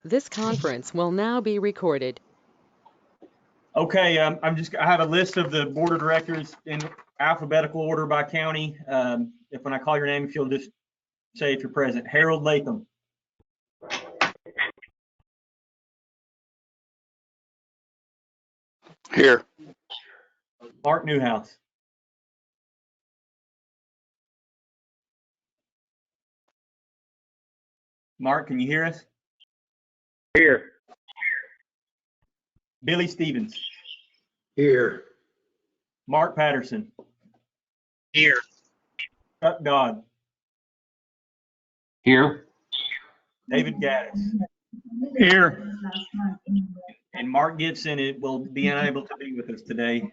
This conference will now be recorded. Okay, I have a list of the board of directors in alphabetical order by county. If when I call your name, if you'll just say if you're present. Harold Latham. Here. Mark Newhouse. Mark, can you hear us? Here. Billy Stevens. Here. Mark Patterson. Here. Chuck Dodd. Here. David Gaddis. Here. And Mark Gibson will be unable to be with us today.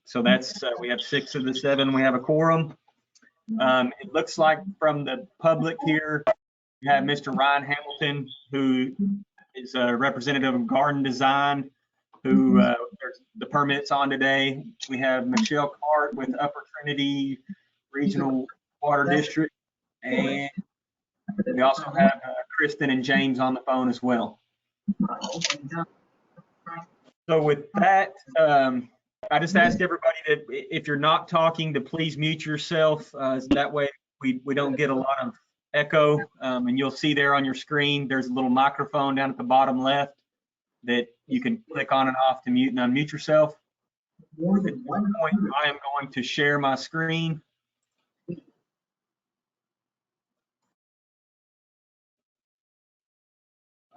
So that's, we have 6 of the 7. We have a quorum. It looks like from the public here, we have Mr. Ryan Hamilton, who is a representative of Garden Design, who the permit's on today. We have Michelle Clark with Upper Trinity Regional Water District. And we also have Kristen and James on the phone as well. So with that, I just ask everybody that if you're not talking to please mute yourself. That way we don't get a lot of echo. And you'll see there on your screen, there's a little microphone down at the bottom left that you can click on and off to mute and unmute yourself. At this point, I am going to share my screen.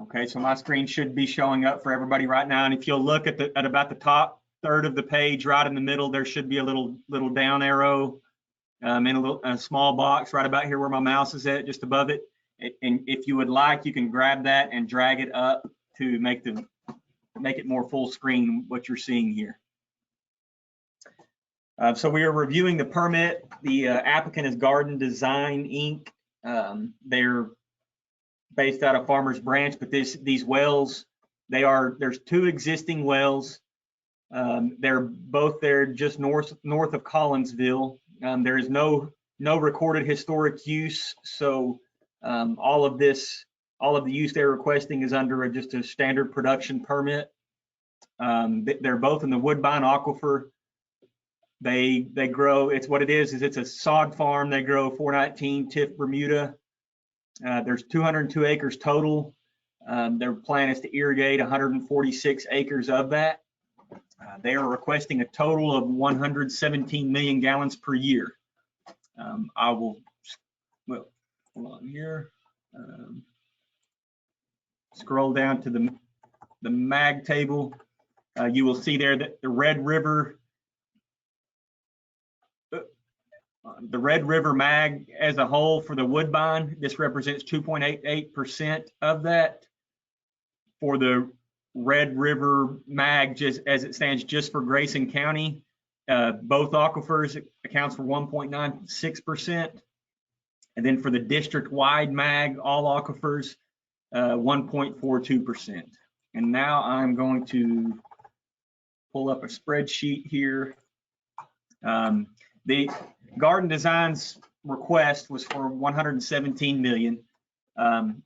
Okay, so my screen should be showing up for everybody right now. And if you'll look at about the top third of the page, right in the middle, there should be a little down arrow in a small box right about here where my mouse is at, just above it. And if you would like, you can grab that and drag it up to make it more full screen what you're seeing here. So we are reviewing the permit. The applicant is Garden Design, Inc. They're based out of Farmers Branch, but these wells, there's 2 existing wells. They're both there just north of Collinsville. There is no recorded historic use, so all of the use they're requesting is under just a standard production permit. They're both in the Woodbine Aquifer. They grow, it's a sod farm. They grow 419 Tiff Bermuda. There's 202 acres total. Their plan is to irrigate 146 acres of that. They are requesting a total of 117 million gallons per year. Hold on here. Scroll down to the MAG table. You will see there that the Red River MAG as a whole for the Woodbine, this represents 2.88% of that. For the Red River MAG, just as it stands just for Grayson County, both aquifers accounts for 1.96%. And then for the district-wide MAG, all aquifers, 1.42%. And now I'm going to pull up a spreadsheet here. The Garden Design's request was for 117 million.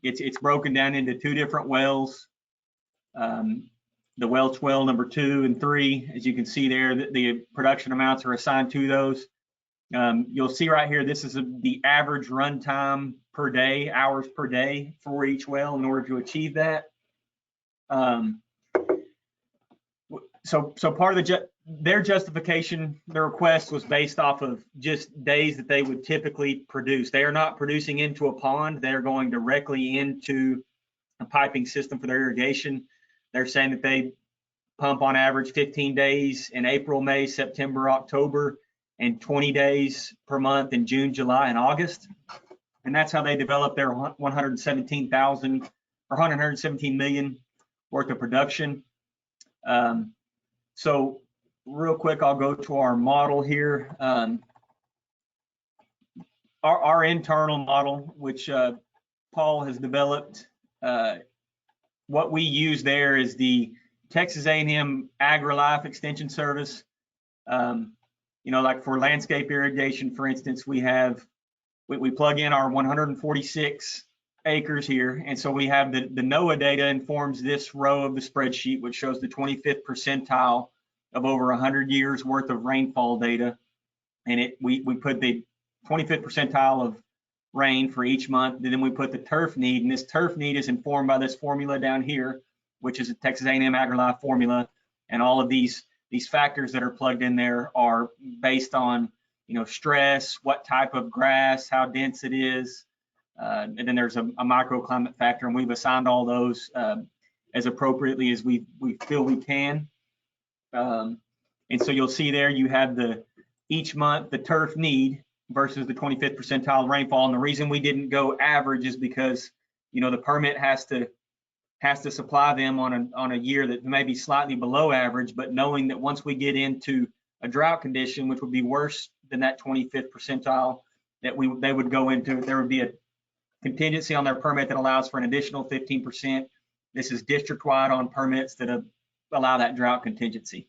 It's broken down into 2 different wells. The Welch well number 2 and 3, as you can see there, the production amounts are assigned to those. You'll see right here, this is the average runtime per day, hours per day for each well in order to achieve that. So part of their justification, their request was based off of just days that they would typically produce. They are not producing into a pond. They're going directly into a piping system for their irrigation. They're saying that they pump on average 15 days in April, May, September, October, and 20 days per month in June, July, and August. And that's how they develop their 117 million worth of production. So real quick, I'll go to our model here. Our internal model, which Paul has developed, what we use there is the Texas A&M AgriLife Extension Service. Like for landscape irrigation, for instance, we plug in our 146 acres here. And so we have the NOAA data informs this row of the spreadsheet, which shows the 25th percentile of over 100 years worth of rainfall data. And we put the 25th percentile of rain for each month. And then we put the turf need, and this turf need is informed by this formula down here, which is a Texas A&M AgriLife formula. And all of these factors that are plugged in there are based on, stress, what type of grass, how dense it is. And then there's a microclimate factor, and we've assigned all those as appropriately as we feel we can. And so you'll see there you have each month the turf need versus the 25th percentile rainfall. And the reason we didn't go average is because the permit has to supply them on a year that may be slightly below average, but knowing that once we get into a drought condition, which would be worse than that 25th percentile, that they would go into, there would be a contingency on their permit that allows for an additional 15%. This is district-wide on permits that allow that drought contingency.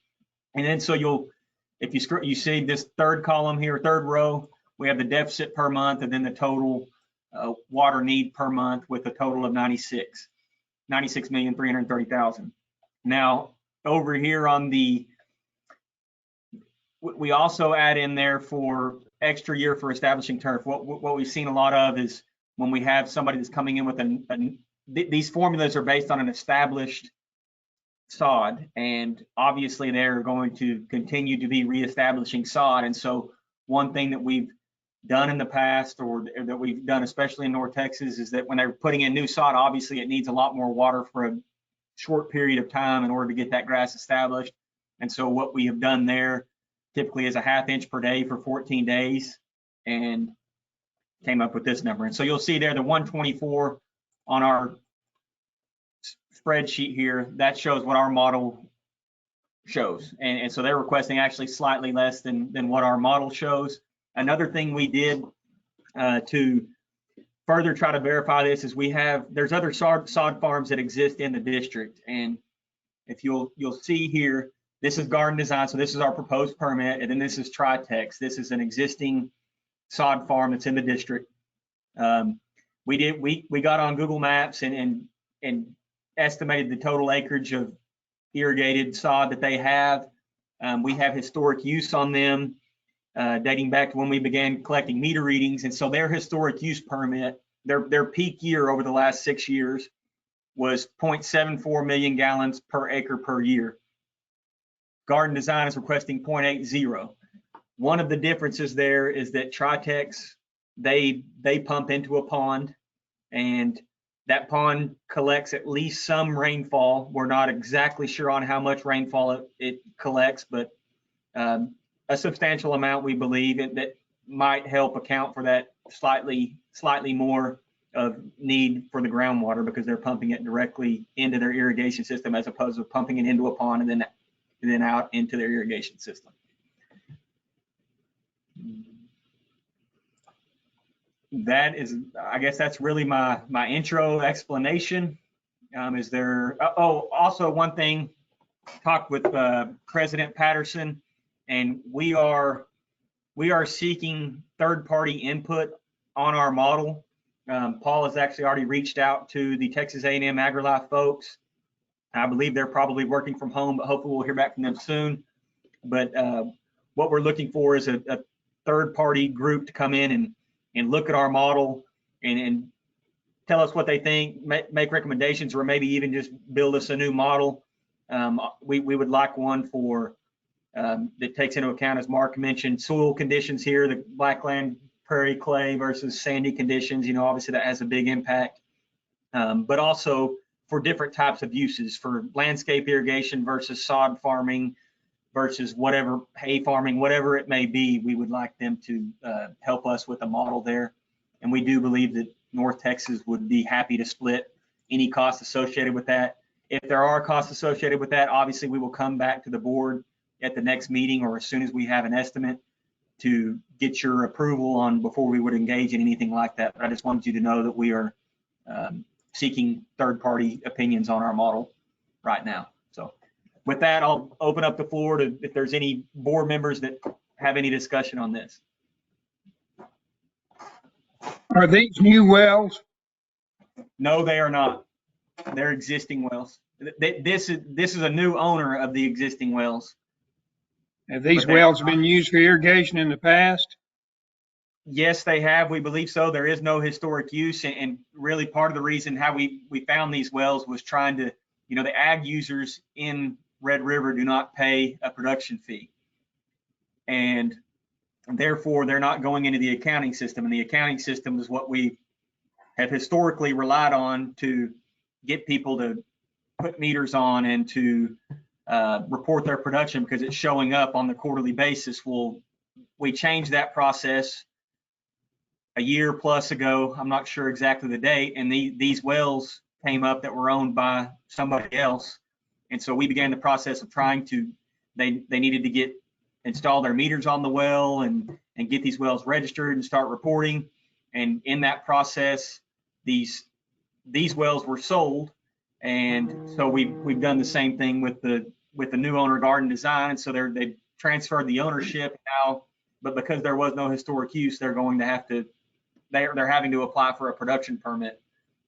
And then so if you see this third column here, third row, we have the deficit per month and then the total water need per month with a total of 96,330,000. Now over here on we also add in there for extra year for establishing turf. What we've seen a lot of is when we have somebody that's coming in with these formulas are based on an established sod, and obviously they're going to continue to be reestablishing sod. And so one thing that we've done in the past, or that we've done especially in North Texas, is that when they're putting in new sod, obviously it needs a lot more water for a short period of time in order to get that grass established. And so what we have done there typically is a 1/2 inch per day for 14 days, and came up with this number. And so you'll see there the 124 on our spreadsheet here, that shows what our model shows. And so they're requesting actually slightly less than what our model shows. Another thing we did to further try to verify this is there's other sod farms that exist in the district. And if you'll see here, this is Garden Design. So this is our proposed permit. And then this is Tritex. This is an existing sod farm that's in the district. We got on Google Maps and estimated the total acreage of irrigated sod that they have. We have historic use on them dating back to when we began collecting meter readings. And so their historic use permit, their peak year over the last 6 years was 0.74 million gallons per acre per year. Garden Design is requesting 0.80. One of the differences there is that Tritex, they pump into a pond, and that pond collects at least some rainfall. We're not exactly sure on how much rainfall it collects, but a substantial amount, we believe, that might help account for that slightly more of need for the groundwater, because they're pumping it directly into their irrigation system as opposed to pumping it into a pond and then out into their irrigation system. That is, I guess that's really my intro explanation. Is there, also one thing, talked with President Patterson, and we are seeking third-party input on our model. Paul has actually already reached out to the Texas A&M AgriLife folks. I believe they're probably working from home, but hopefully we'll hear back from them soon. But what we're looking for is a third-party group to come in and look at our model and tell us what they think, make recommendations, or maybe even just build us a new model. We would like one for that takes into account, as Mark mentioned, soil conditions here, the blackland prairie clay versus sandy conditions. Obviously that has a big impact, but also for different types of uses, for landscape irrigation versus sod farming versus whatever, hay farming, whatever it may be. We would like them to help us with a model there. And we do believe that North Texas would be happy to split any costs associated with that. If there are costs associated with that, obviously we will come back to the board at the next meeting, or as soon as we have an estimate, to get your approval on before we would engage in anything like that. But I just wanted you to know that we are seeking third-party opinions on our model right now. So with that, I'll open up the floor to if there's any board members that have any discussion on this. Are these new wells? No, they are not. They're existing wells. This is a new owner of the existing wells. Have these But they- wells been used for irrigation in the past? Yes, they have. We believe so. There is no historic use, and really part of the reason how we found these wells was trying to, the ag users in Red River do not pay a production fee, and therefore they're not going into the accounting system. And the accounting system is what we have historically relied on to get people to put meters on and to report their production because it's showing up on the quarterly basis. Well, we changed that process a year plus ago. I'm not sure exactly the date, and these wells came up that were owned by somebody else, and so we began the process of trying to. They needed to install their meters on the well and get these wells registered and start reporting. And in that process, these wells were sold, and so we've done the same thing with the new owner, Garden Design. So they transferred the ownership now, but because there was no historic use, they're going to have to. They're having to apply for a production permit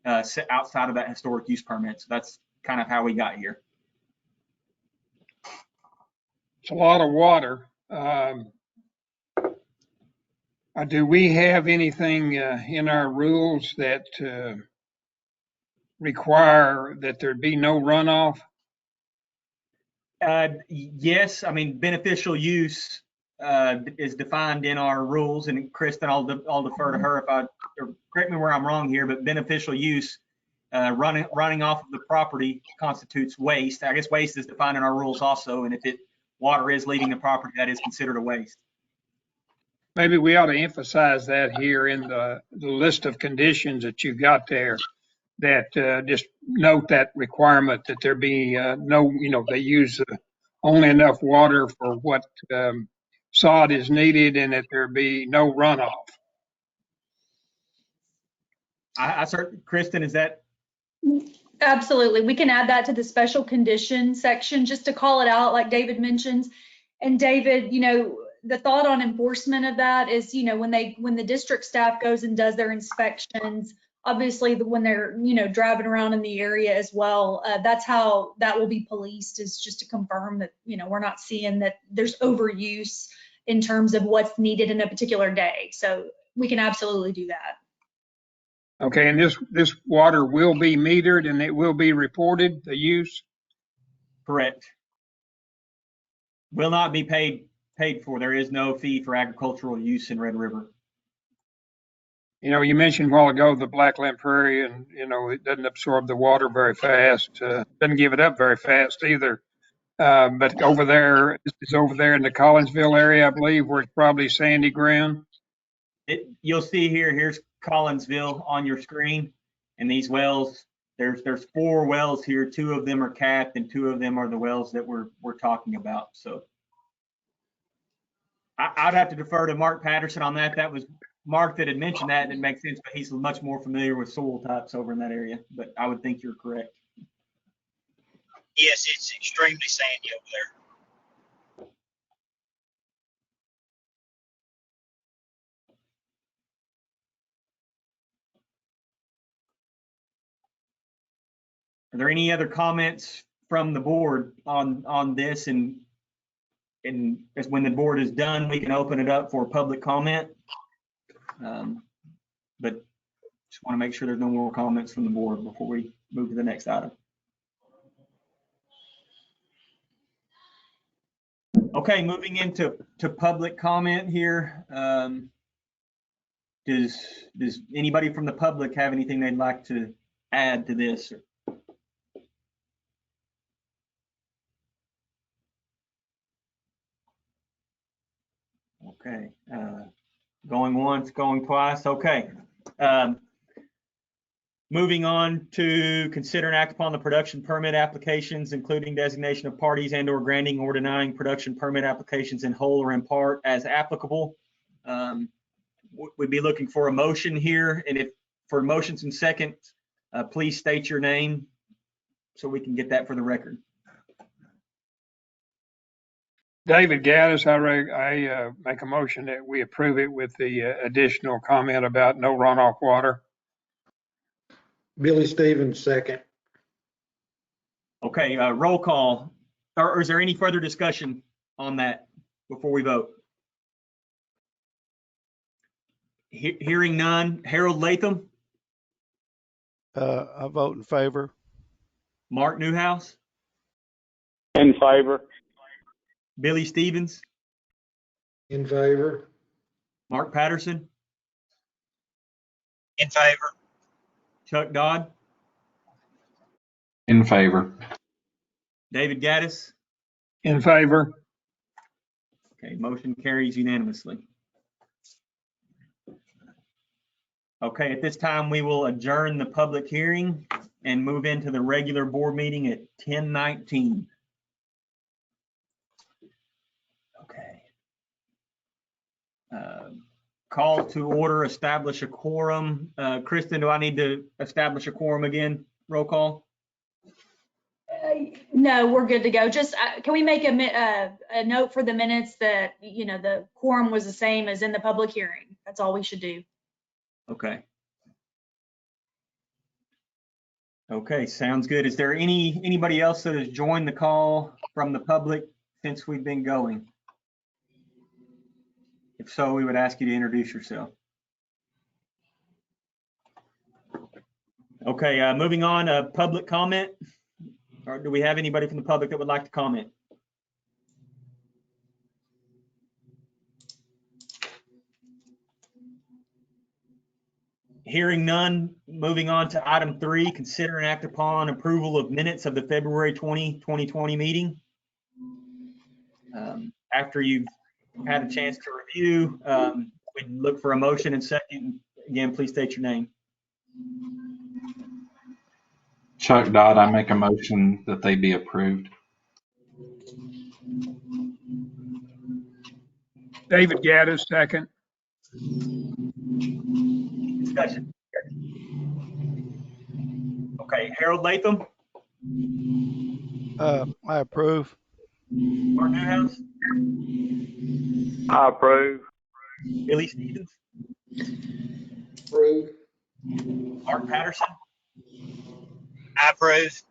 outside of that historic use permit. So that's kind of how we got here. It's a lot of water. Do we have anything in our rules that require that there be no runoff? Yes, I mean beneficial use is defined in our rules, and Kristen, I'll defer to her or correct me where I'm wrong here, but beneficial use running off of the property constitutes waste. I guess waste is defined in our rules also, and if water is leaving the property, that is considered a waste. Maybe we ought to emphasize that here in the list of conditions that you've got there, that just note that requirement that there be no, they use only enough water for what sod is needed and that there be no runoff. I certainly, Kristen, is that? Absolutely. We can add that to the special conditions section just to call it out like David mentions. And David, the thought on enforcement of that is, when the district staff goes and does their inspections, obviously when they're, driving around in the area as well, that's how that will be policed, is just to confirm that, we're not seeing that there's overuse in terms of what's needed in a particular day. So we can absolutely do that. Okay, and this water will be metered and it will be reported, the use? Correct. Will not be paid for. There is no fee for agricultural use in Red River. You mentioned a while ago the Blackland Prairie, and it doesn't absorb the water very fast, doesn't give it up very fast either. But over there, it's over there in the Collinsville area, I believe, where it's probably sandy ground. You'll see here's Collinsville on your screen, and these wells, there's 4 wells here. 2 of them are capped, and 2 of them are the wells that we're talking about. So I'd have to defer to Mark Patterson on that. That was Mark that had mentioned that, and it makes sense, but he's much more familiar with soil types over in that area. But I would think you're correct. Yes, it's extremely sandy over there. Are there any other comments from the board on this? And as when the board is done, we can open it up for public comment. But just want to make sure there's no more comments from the board before we move to the next item. Okay, moving into public comment here. Does anybody from the public have anything they'd like to add to this? Okay, going once, going twice. Okay. Moving on to consider and act upon the production permit applications, including designation of parties and or granting or denying production permit applications in whole or in part as applicable. We'd be looking for a motion here, and if for motions and seconds, please state your name so we can get that for the record. David Gaddis, I make a motion that we approve it with the additional comment about no runoff water. Billy Stevens, second. Okay, roll call. Or is there any further discussion on that before we vote? Hearing none. Harold Latham, I vote in favor. Mark Newhouse, In favor. Billy Stevens, In favor. Mark Patterson, In favor. Chuck Dodd, In favor. David Gaddis. In favor. Okay, motion carries unanimously. Okay, at this time, we will adjourn the public hearing and move into the regular board meeting at 10:19. Okay. Call to order, establish a quorum. Kristen, do I need to establish a quorum again? Roll call? No, we're good to go. Just, can we make a note for the minutes that, you know, the quorum was the same as in the public hearing? That's all we should do. Okay. Okay, sounds good. Is there anybody else that has joined the call from the public since we've been going? If so, we would ask you to introduce yourself. Okay, moving on, public comment. Or do we have anybody from the public that would like to comment? Hearing none, moving on to item 3, consider and act upon approval of minutes of the February 2020 meeting. After you've had a chance to review, we'd look for a motion and second. Again, please state your name. Chuck Dodd, I make a motion that they be approved. David Gaddis, second. Discussion. Okay, Harold Latham, I approve. Mark Newhouse, I approve. Billy Stevens, Approve. Mark Patterson, I approve.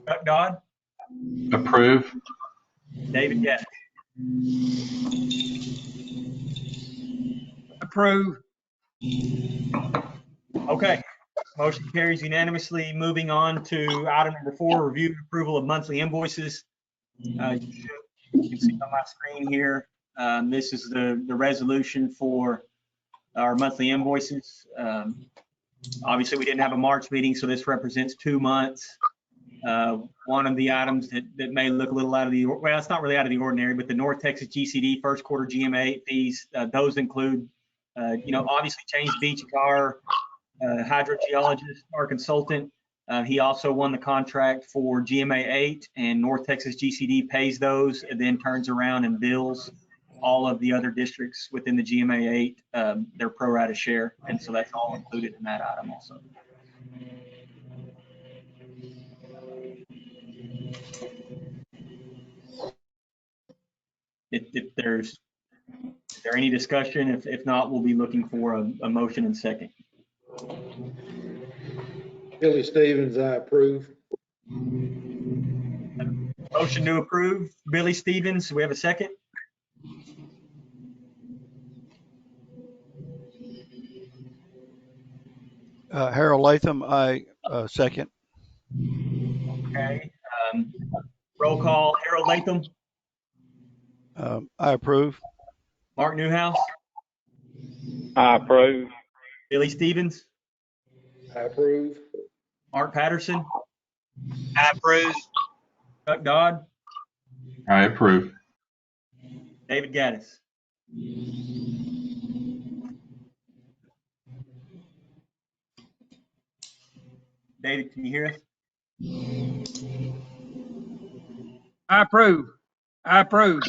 Chuck Dodd, Approve. David Gaddis. Approve. Okay, motion carries unanimously. Moving on to item number 4, review and approval of monthly invoices. You can see on my screen here, this is the resolution for our monthly invoices. Obviously, we didn't have a March meeting, so this represents 2 months. One of the items that may look a little out of the, well, it's not really out of the ordinary, but the North Texas GCD first quarter GMA fees, those include, obviously James Beach, our hydrogeologist, our consultant. He also won the contract for GMA 8, and North Texas GCD pays those and then turns around and bills all of the other districts within the GMA 8 their pro rata share. And so that's all included in that item also. If there's, is there any discussion? If not, we'll be looking for a motion and second. Billy Stevens, I approve. Motion to approve, Billy Stevens. Do we have a second? Harold Latham, I second. Okay. Roll call, Harold Latham, I approve. Mark Newhouse, I approve. Billy Stevens, I approve. Mark Patterson, I approve. Chuck Dodd, I approve. David Gaddis. David, can you hear us? I approve. I approve.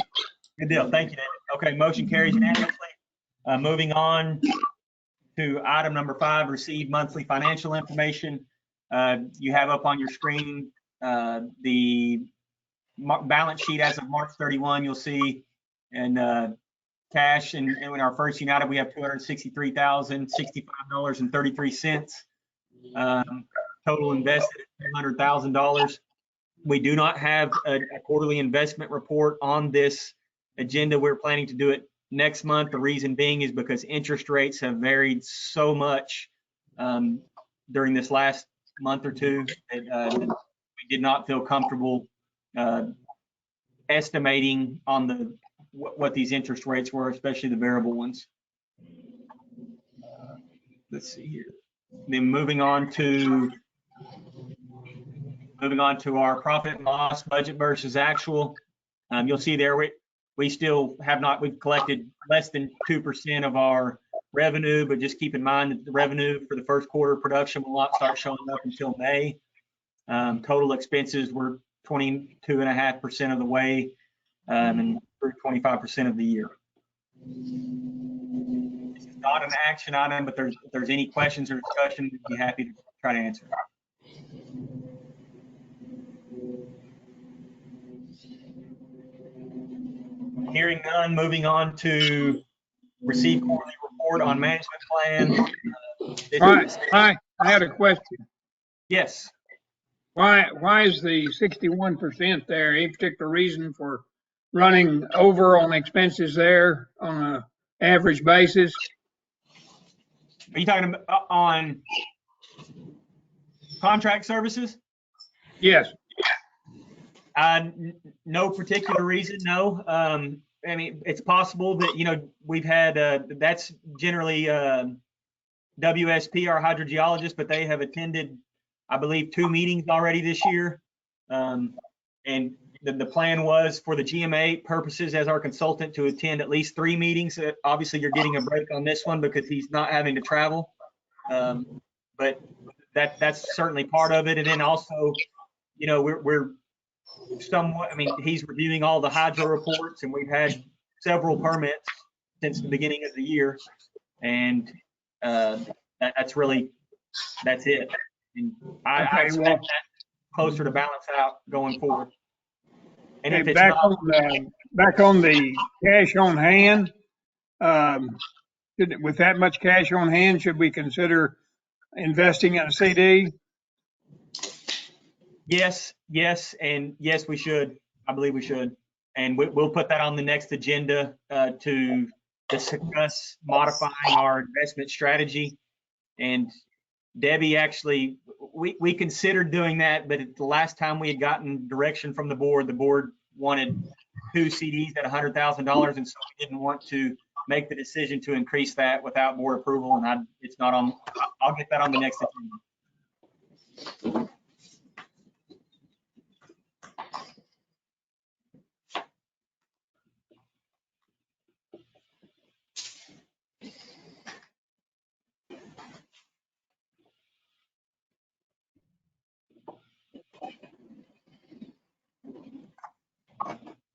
Good deal. Thank you, David. Okay, motion carries unanimously. Moving on to item number 5, receive monthly financial information. You have up on your screen the balance sheet as of March 31. You'll see in cash and in our First United, we have $263,065.33. Total invested at $200,000. We do not have a quarterly investment report on this agenda. We're planning to do it next month. The reason being is because interest rates have varied so much during this last month or two that we did not feel comfortable estimating on what these interest rates were, especially the variable ones. Let's see here. Then moving on to our profit and loss budget versus actual. You'll see there we still have not, we've collected less than 2% of our revenue, but just keep in mind that the revenue for the first quarter production will not start showing up until May. Total expenses were 22.5% of the way, and 25% of the year. This is not an action item, but if there's any questions or discussion, we'd be happy to try to answer. Hearing none, moving on to receive quarterly report on management plan. I had a question. Yes. Why is the 61% there? Any particular reason for running over on expenses there on an average basis? Are you talking on contract services? Yes. No particular reason, no. I mean, it's possible that, we've had, that's generally WSP, our hydrogeologist, but they have attended, I believe, 2 meetings already this year. And the plan was for the GMA purposes as our consultant to attend at least 3 meetings. Obviously, you're getting a break on this one because he's not having to travel. But that's certainly part of it. And then also, we're somewhat, I mean, he's reviewing all the hydro reports, and we've had several permits since the beginning of the year. And that's it. And I expect that closer to balance out going forward. And if it's back on the cash on hand, with that much cash on hand, should we consider investing in a CD? Yes, and yes, we should. I believe we should. And we'll put that on the next agenda to discuss modifying our investment strategy. And Debbie, actually, we considered doing that, but the last time we had gotten direction from the board wanted 2 CDs at $100,000, and so we didn't want to make the decision to increase that without board approval. And it's not on. I'll get that on the next agenda.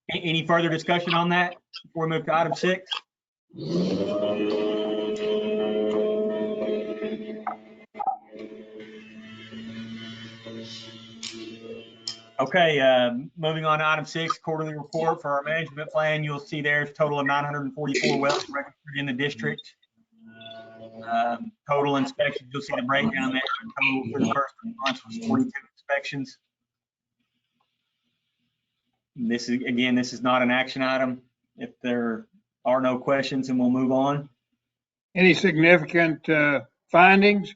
Any further discussion on that before we move to item 6? Okay, moving on to item 6, quarterly report for our management plan. You'll see there's a total of 944 wells registered in the district. Total inspections, you'll see the breakdown there. Total for the first 3 months was 42 inspections. This is not an action item. If there are no questions, then we'll move on. Any significant findings?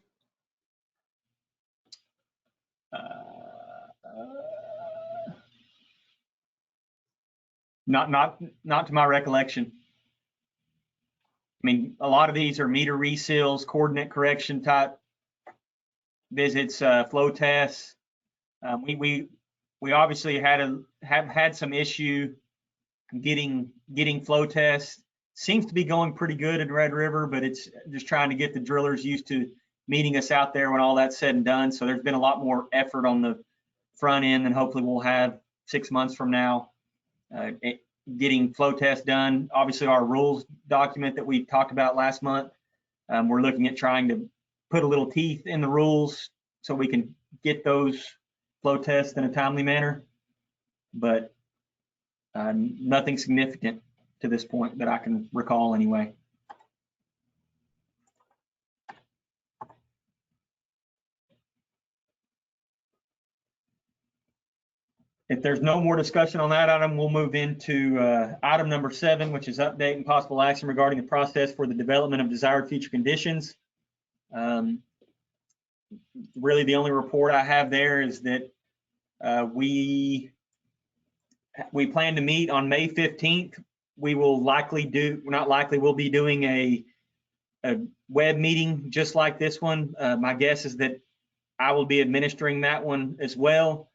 Not to my recollection. I mean, a lot of these are meter reseals, coordinate correction type visits, flow tests. We obviously have had some issue getting flow tests. Seems to be going pretty good in Red River, but it's just trying to get the drillers used to meeting us out there when all that's said and done. So there's been a lot more effort on the front end, and hopefully we'll have 6 months from now getting flow tests done. Obviously, our rules document that we talked about last month, we're looking at trying to put a little teeth in the rules so we can get those flow tests in a timely manner, but nothing significant to this point that I can recall anyway. If there's no more discussion on that item, we'll move into item number 7, which is update and possible action regarding the process for the development of desired future conditions. Really, the only report I have there is that we plan to meet on May 15th. We will likely we'll be doing a web meeting just like this one. My guess is that I will be administering that one as well.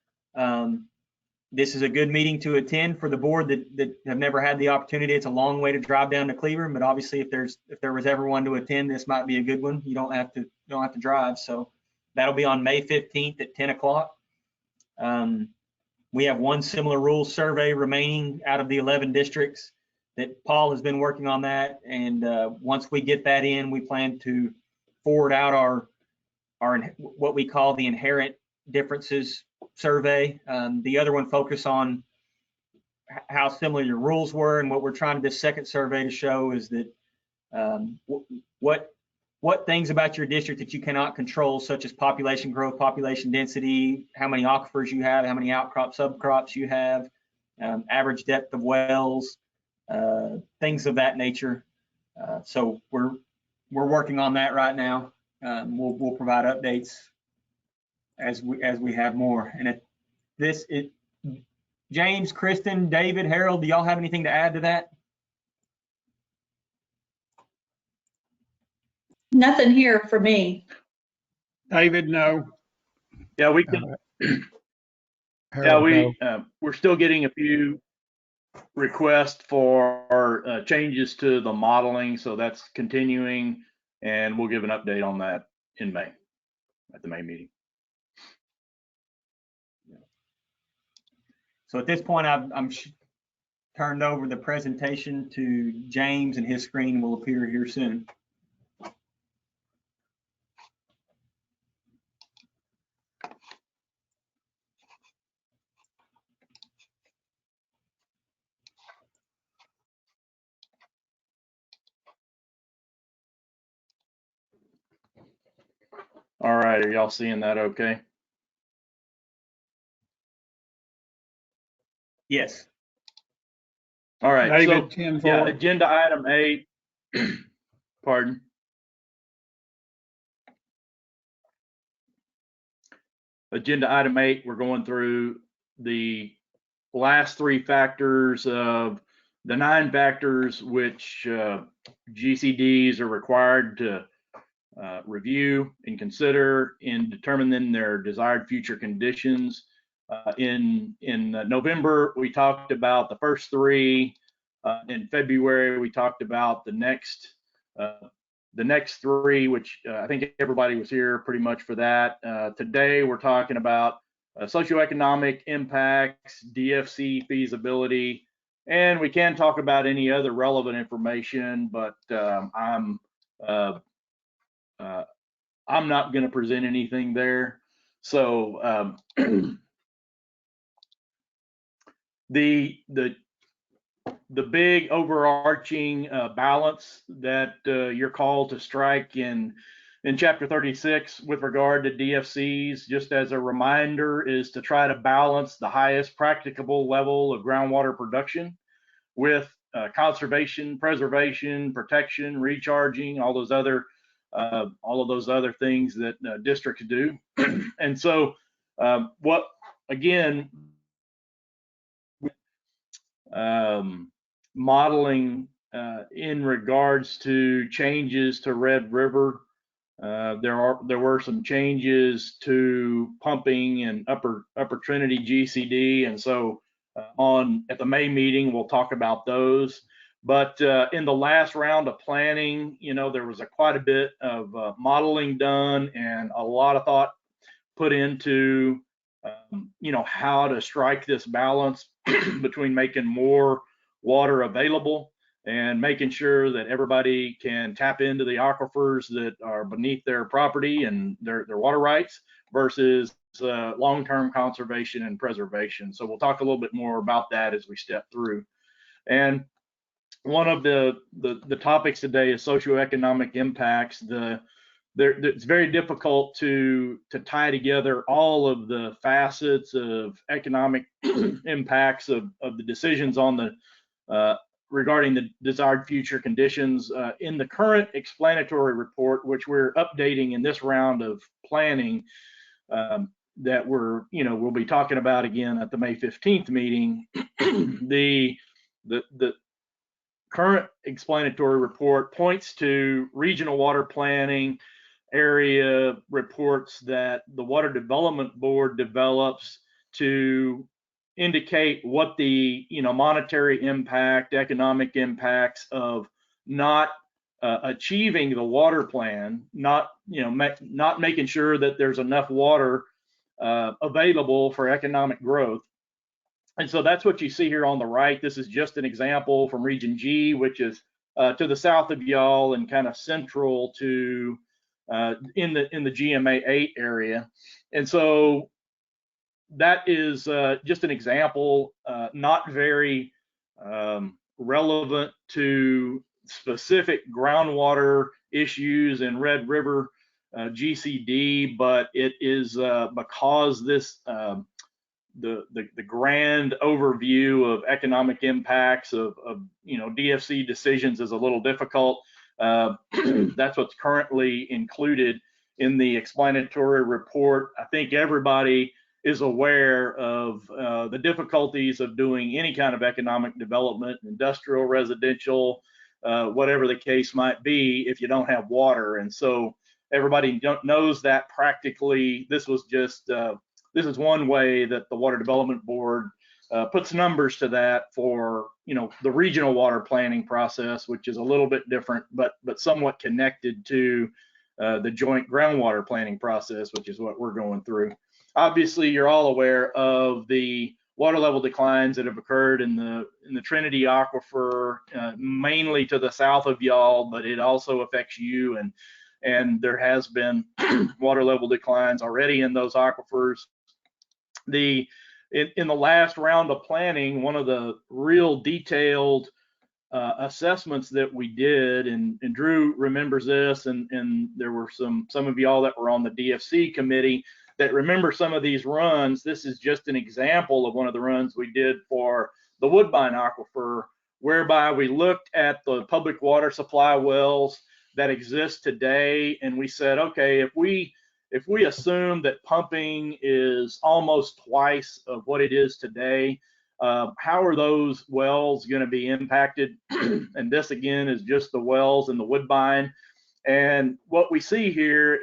This is a good meeting to attend for the board that have never had the opportunity. It's a long way to drive down to Cleveland, but obviously if there was ever one to attend, this might be a good one. You don't have to drive. So that'll be on May 15th at 10 o'clock. We have one similar rules survey remaining out of the 11 districts that Paul has been working on that. And once we get that in, we plan to forward out our what we call the inherent differences survey. The other one focused on how similar your rules were, and what we're trying this second survey to show is that what things about your district that you cannot control, such as population growth, population density, how many aquifers you have, how many outcrop subcrops you have, average depth of wells, things of that nature. So we're working on that right now. We'll provide updates as we have more. And James, Kristen, David, Harold, do y'all have anything to add to that? Nothing here for me. David, no. Yeah, we can. Harold, no. We're still getting a few requests for changes to the modeling, so that's continuing, and we'll give an update on that in May at the May meeting. So at this point, I'm turned over the presentation to James, and his screen will appear here soon. All right, are y'all seeing that okay? Yes. All right, David, so 10-4. yeah, agenda item 8, pardon. Agenda item 8, we're going through the last 3 factors of the 9 factors which GCDs are required to review and consider in determining their desired future conditions. In November, we talked about the first 3. In February, we talked about the next 3, which I think everybody was here pretty much for that. Today, we're talking about socioeconomic impacts, DFC feasibility, and we can talk about any other relevant information, but I'm not going to present anything there. So the big overarching balance that you're called to strike in Chapter 36 with regard to DFCs, just as a reminder, is to try to balance the highest practicable level of groundwater production with conservation, preservation, protection, recharging, all of those other things that districts do. And so modeling in regards to changes to Red River, there were some changes to pumping and Upper Trinity GCD, and so at the May meeting we'll talk about those. But in the last round of planning, there was quite a bit of modeling done and a lot of thought put into how to strike this balance between making more water available and making sure that everybody can tap into the aquifers that are beneath their property and their water rights versus long-term conservation and preservation. So we'll talk a little bit more about that as we step through. And one of the topics today is socioeconomic impacts. The it's very difficult to tie together all of the facets of economic impacts of the decisions on the regarding the desired future conditions in the current explanatory report, which we're updating in this round of planning, that we'll be talking about again at the May 15th meeting. The current explanatory report points to regional water planning area reports that the Water Development Board develops to indicate what the monetary impact, economic impacts of not achieving the water plan, not making sure that there's enough water available for economic growth. And so that's what you see here on the right. This is just an example from Region G, which is to the south of y'all and kind of central to in the GMA 8 area. And so that is just an example, not very relevant to specific groundwater issues in Red River GCD, but it is because this the grand overview of economic impacts of DFC decisions is a little difficult. That's what's currently included in the explanatory report. I think everybody is aware of the difficulties of doing any kind of economic development, industrial, residential, whatever the case might be, if you don't have water. And so everybody knows that practically this was just this is one way that the Water Development Board puts numbers to that for the regional water planning process, which is a little bit different, but somewhat connected to the joint groundwater planning process, which is what we're going through. Obviously, you're all aware of the water level declines that have occurred in the Trinity Aquifer, mainly to the south of y'all, but it also affects you, and there has been water level declines already in those aquifers. In the last round of planning, one of the real detailed assessments that we did, and Drew remembers this, and there were some of y'all that were on the DFC committee that remember some of these runs. This is just an example of one of the runs we did for the Woodbine Aquifer, whereby we looked at the public water supply wells that exist today, and we said, okay, if we assume that pumping is almost twice of what it is today, how are those wells going to be impacted? And this again is just the wells in the Woodbine. And what we see here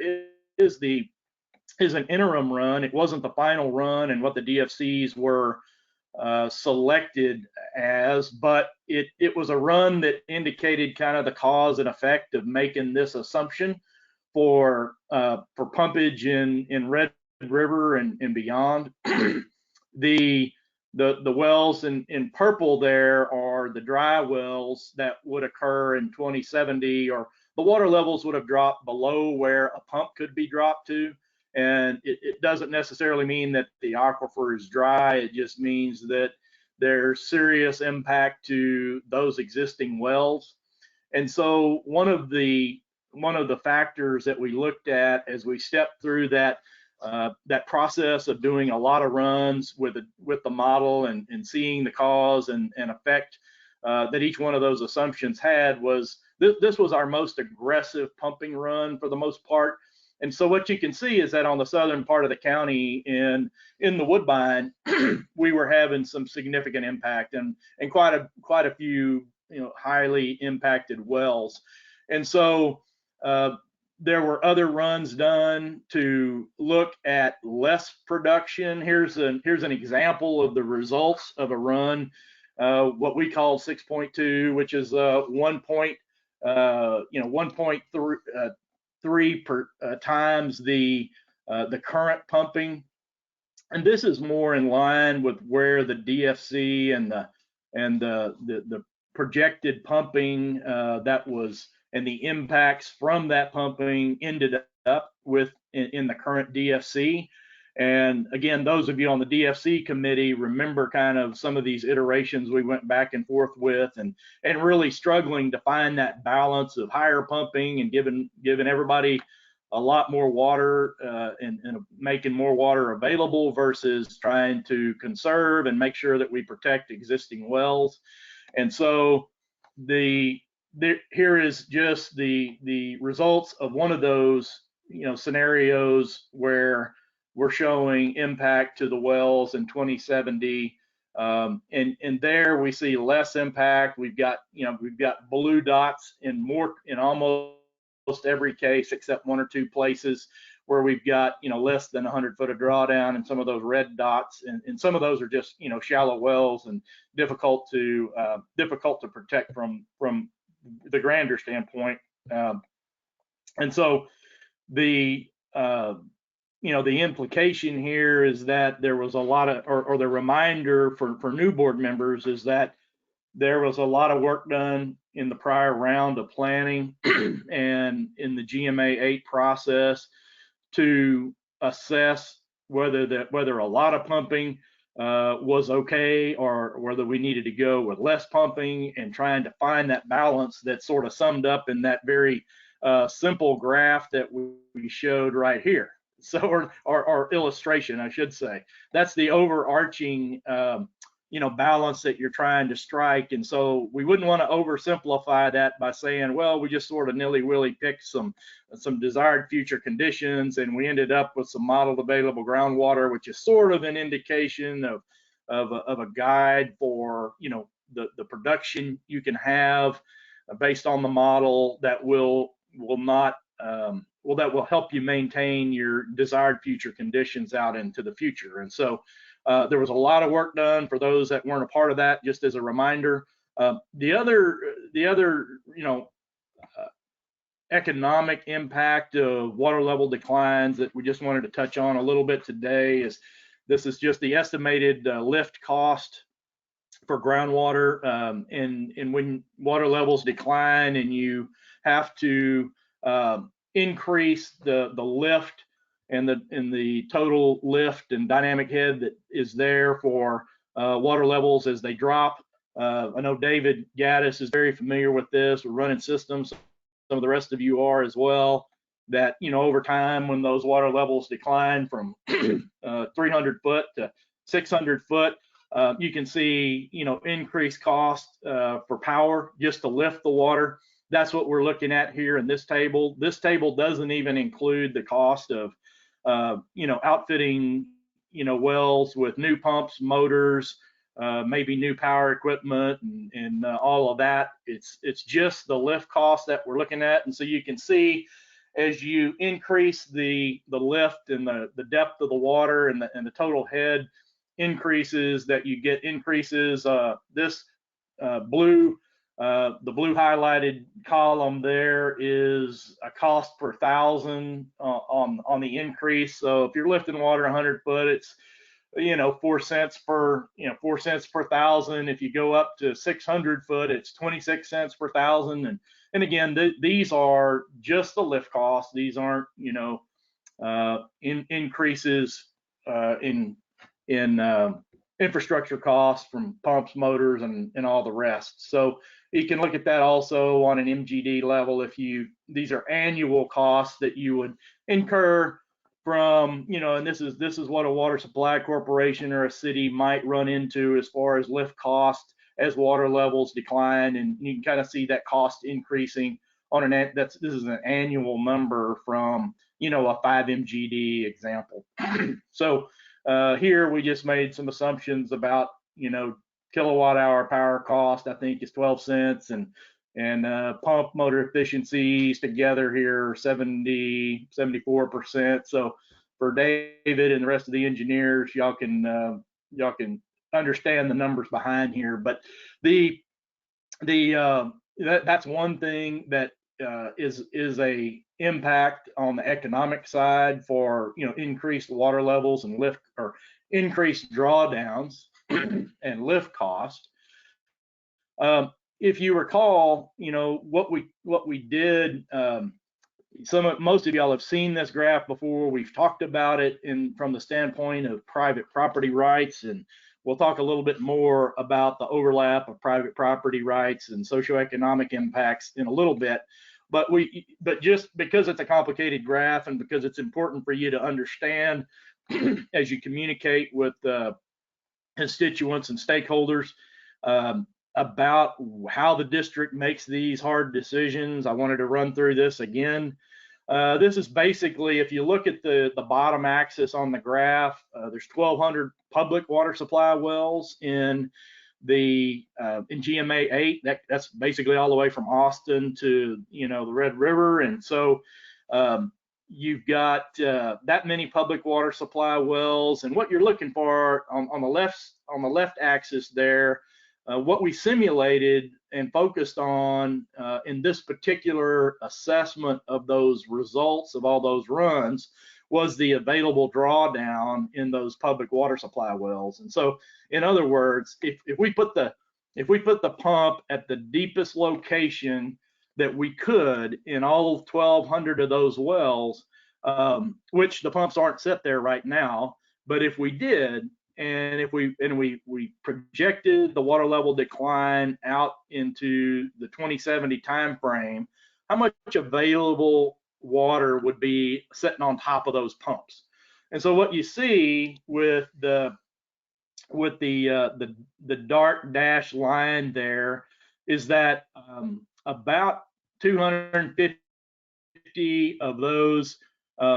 is an interim run. It wasn't the final run and what the DFCs were selected as, but it was a run that indicated kind of the cause and effect of making this assumption for pumpage in Red River and beyond. The wells in purple there are the dry wells that would occur in 2070, or the water levels would have dropped below where a pump could be dropped to. And it doesn't necessarily mean that the aquifer is dry. It just means that there's serious impact to those existing wells. And so one of the factors that we looked at as we stepped through that process of doing a lot of runs with the model and seeing the cause and effect that each one of those assumptions had was this was our most aggressive pumping run for the most part. And so what you can see is that on the southern part of the county in the Woodbine, we were having some significant impact and quite a few highly impacted wells. And so there were other runs done to look at less production. Here's an example of the results of a run, what we call 6.2, which is 1.3 times the current pumping, and this is more in line with where the DFC and the projected pumping that was and the impacts from that pumping ended up with in the current DFC. And again, those of you on the DFC committee remember kind of some of these iterations we went back and forth with, and really struggling to find that balance of higher pumping and giving everybody a lot more water and making more water available versus trying to conserve and make sure that we protect existing wells. And so here is just the results of one of those, scenarios where we're showing impact to the wells in 2070. And there we see less impact. We've got blue dots in almost every case except one or two places where we've got less than 100 foot of drawdown, and some of those red dots, and some of those are just shallow wells and difficult to protect from the grander standpoint. And so the implication here is that there was a lot of, or the reminder for new board members is that there was a lot of work done in the prior round of planning and in the GMA 8 process to assess whether a lot of pumping was okay, or whether we needed to go with less pumping, and trying to find that balance that sort of summed up in that very simple graph that we showed right here. So, or illustration, I should say. That's the overarching balance that you're trying to strike. And so we wouldn't want to oversimplify that by saying, well, we just sort of nilly-willy picked some desired future conditions, and we ended up with some modeled available groundwater, which is sort of an indication of a guide for the production you can have based on the model that will help you maintain your desired future conditions out into the future. And so there was a lot of work done for those that weren't a part of that, just as a reminder. The other economic impact of water level declines that we just wanted to touch on a little bit today is this is just the estimated lift cost for groundwater. And when water levels decline and you have to increase the lift and the total lift and dynamic head that is there for water levels as they drop. I know David Gaddis is very familiar with this. We're running systems, some of the rest of you are as well, that over time when those water levels decline from 300 foot to 600 foot, you can see increased cost for power just to lift the water. That's what we're looking at here in this table. This table doesn't even include the cost of outfitting wells with new pumps, motors, maybe new power equipment, and all of that. It's just the lift cost that we're looking at. And so you can see as you increase the lift and the depth of the water and the total head increases, that you get increases. This blue the blue highlighted column there is a cost per thousand on the increase. So if you're lifting water 100 foot, it's 4 cents per 4 cents per thousand. If you go up to 600 foot, it's 26 cents per thousand. And again, these are just the lift costs. These aren't increases in infrastructure costs from pumps, motors, and all the rest. So you can look at that also on an MGD level. These are annual costs that you would incur from, and this is what a water supply corporation or a city might run into as far as lift cost as water levels decline, and you can kind of see that cost increasing on this is an annual number from a 5 MGD example. So here we just made some assumptions about kilowatt hour power cost. I think is 12 cents, and pump motor efficiencies together here 74%. So for David and the rest of the engineers, y'all can understand the numbers behind here. But that's one thing that is a impact on the economic side for increased water levels and lift, or increased drawdowns and lift cost. If you recall, what we did, most of y'all have seen this graph before. We've talked about it from the standpoint of private property rights, and we'll talk a little bit more about the overlap of private property rights and socioeconomic impacts in a little bit. but just because it's a complicated graph and because it's important for you to understand as you communicate with constituents and stakeholders about how the district makes these hard decisions, I wanted to run through this again. This is basically, if you look at the bottom axis on the graph, there's 1,200 public water supply wells in GMA 8. That's basically all the way from Austin to the Red River, and so you've got that many public water supply wells. And what you're looking for on the left axis there, what we simulated and focused on in this particular assessment of those results of all those runs was the available drawdown in those public water supply wells. And so, in other words, if we put the pump at the deepest location that we could in all 1,200 of those wells, which the pumps aren't set there right now, but if we did, and if we projected the water level decline out into the 2070 timeframe, how much available water would be sitting on top of those pumps? And so what you see with the dark dash line there is that about 250 of those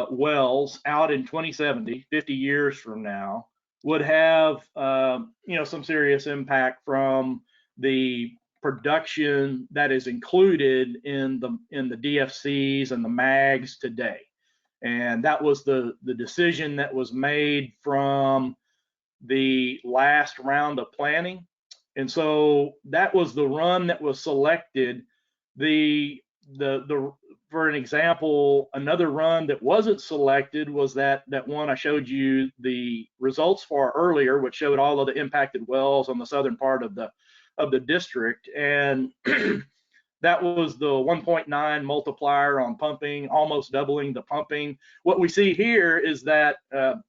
wells out in 2070, 50 years from now, would have some serious impact from the production that is included in the DFCs and the MAGs today. And that was the decision that was made from the last round of planning. And so that was the run that was selected. For an example, another run that wasn't selected was that one I showed you the results for earlier, which showed all of the impacted wells on the southern part of the district, and that was the 1.9 multiplier on pumping, almost doubling the pumping. What we see here is that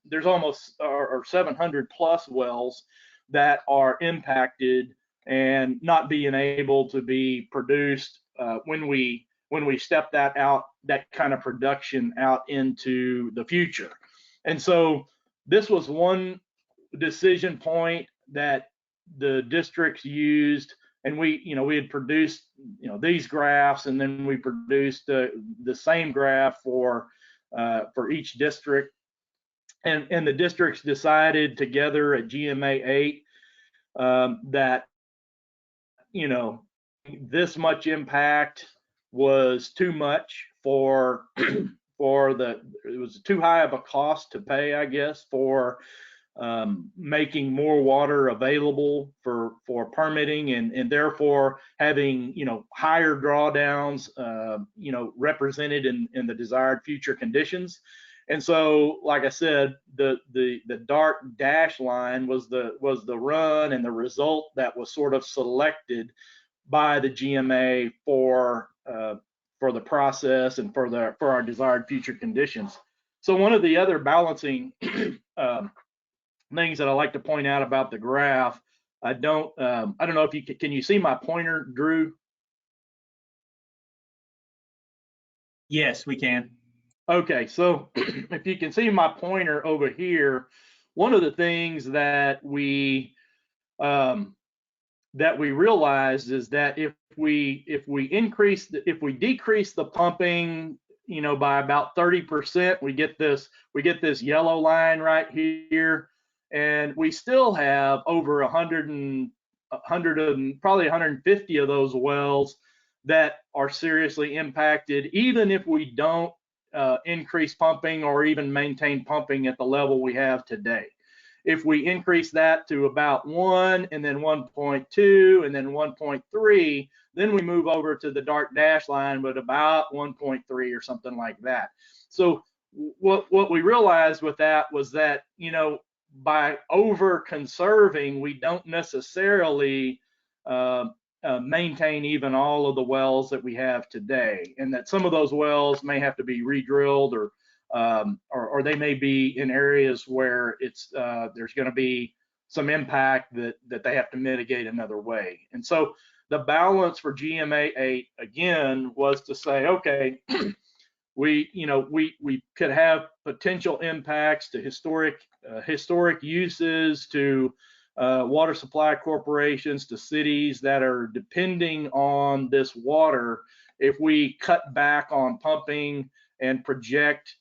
there's almost or 700 plus wells that are impacted and not being able to be produced when we step that kind of production out into the future. And so this was one decision point that the districts used, and we had produced these graphs, and then we produced the same graph for each district, and the districts decided together at GMA 8 that this much impact was too much it was too high of a cost to pay, I guess, for making more water available for permitting, and therefore having higher drawdowns represented in the desired future conditions. And so, like I said, the dark dash line was the run and the result that was sort of selected by the GMA for the process and for our desired future conditions. So one of the other balancing things that I like to point out about the graph, I don't know if can you see my pointer, Drew? Yes, we can. Okay, so if you can see my pointer over here, one of the things that we realized is that if we decrease the pumping, by about 30%, we get this yellow line right here, and we still have over 100 and probably 150 of those wells that are seriously impacted, even if we don't increase pumping or even maintain pumping at the level we have today. If we increase that to about 1, and then 1.2, and then 1.3, then we move over to the dark dash line with about 1.3 or something like that. So what we realized with that was that, by over conserving, we don't necessarily maintain even all of the wells that we have today, and that some of those wells may have to be re-drilled, or they may be in areas where there's going to be some impact that they have to mitigate another way. And so the balance for GMA 8 again was to say, okay, we could have potential impacts to historic uses, to water supply corporations, to cities that are depending on this water. If we cut back on pumping and project,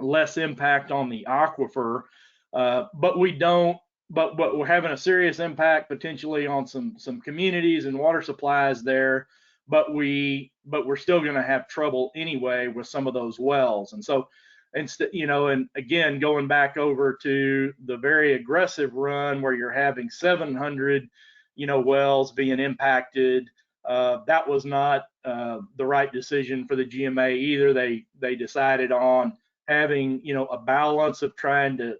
less impact on the aquifer, but we don't. But we're having a serious impact potentially on some communities and water supplies there. But we're still going to have trouble anyway with some of those wells. And so instead, and again, going back over to the very aggressive run where you're having 700, wells being impacted, that was not the right decision for the GMA either. They decided on having, a balance of trying to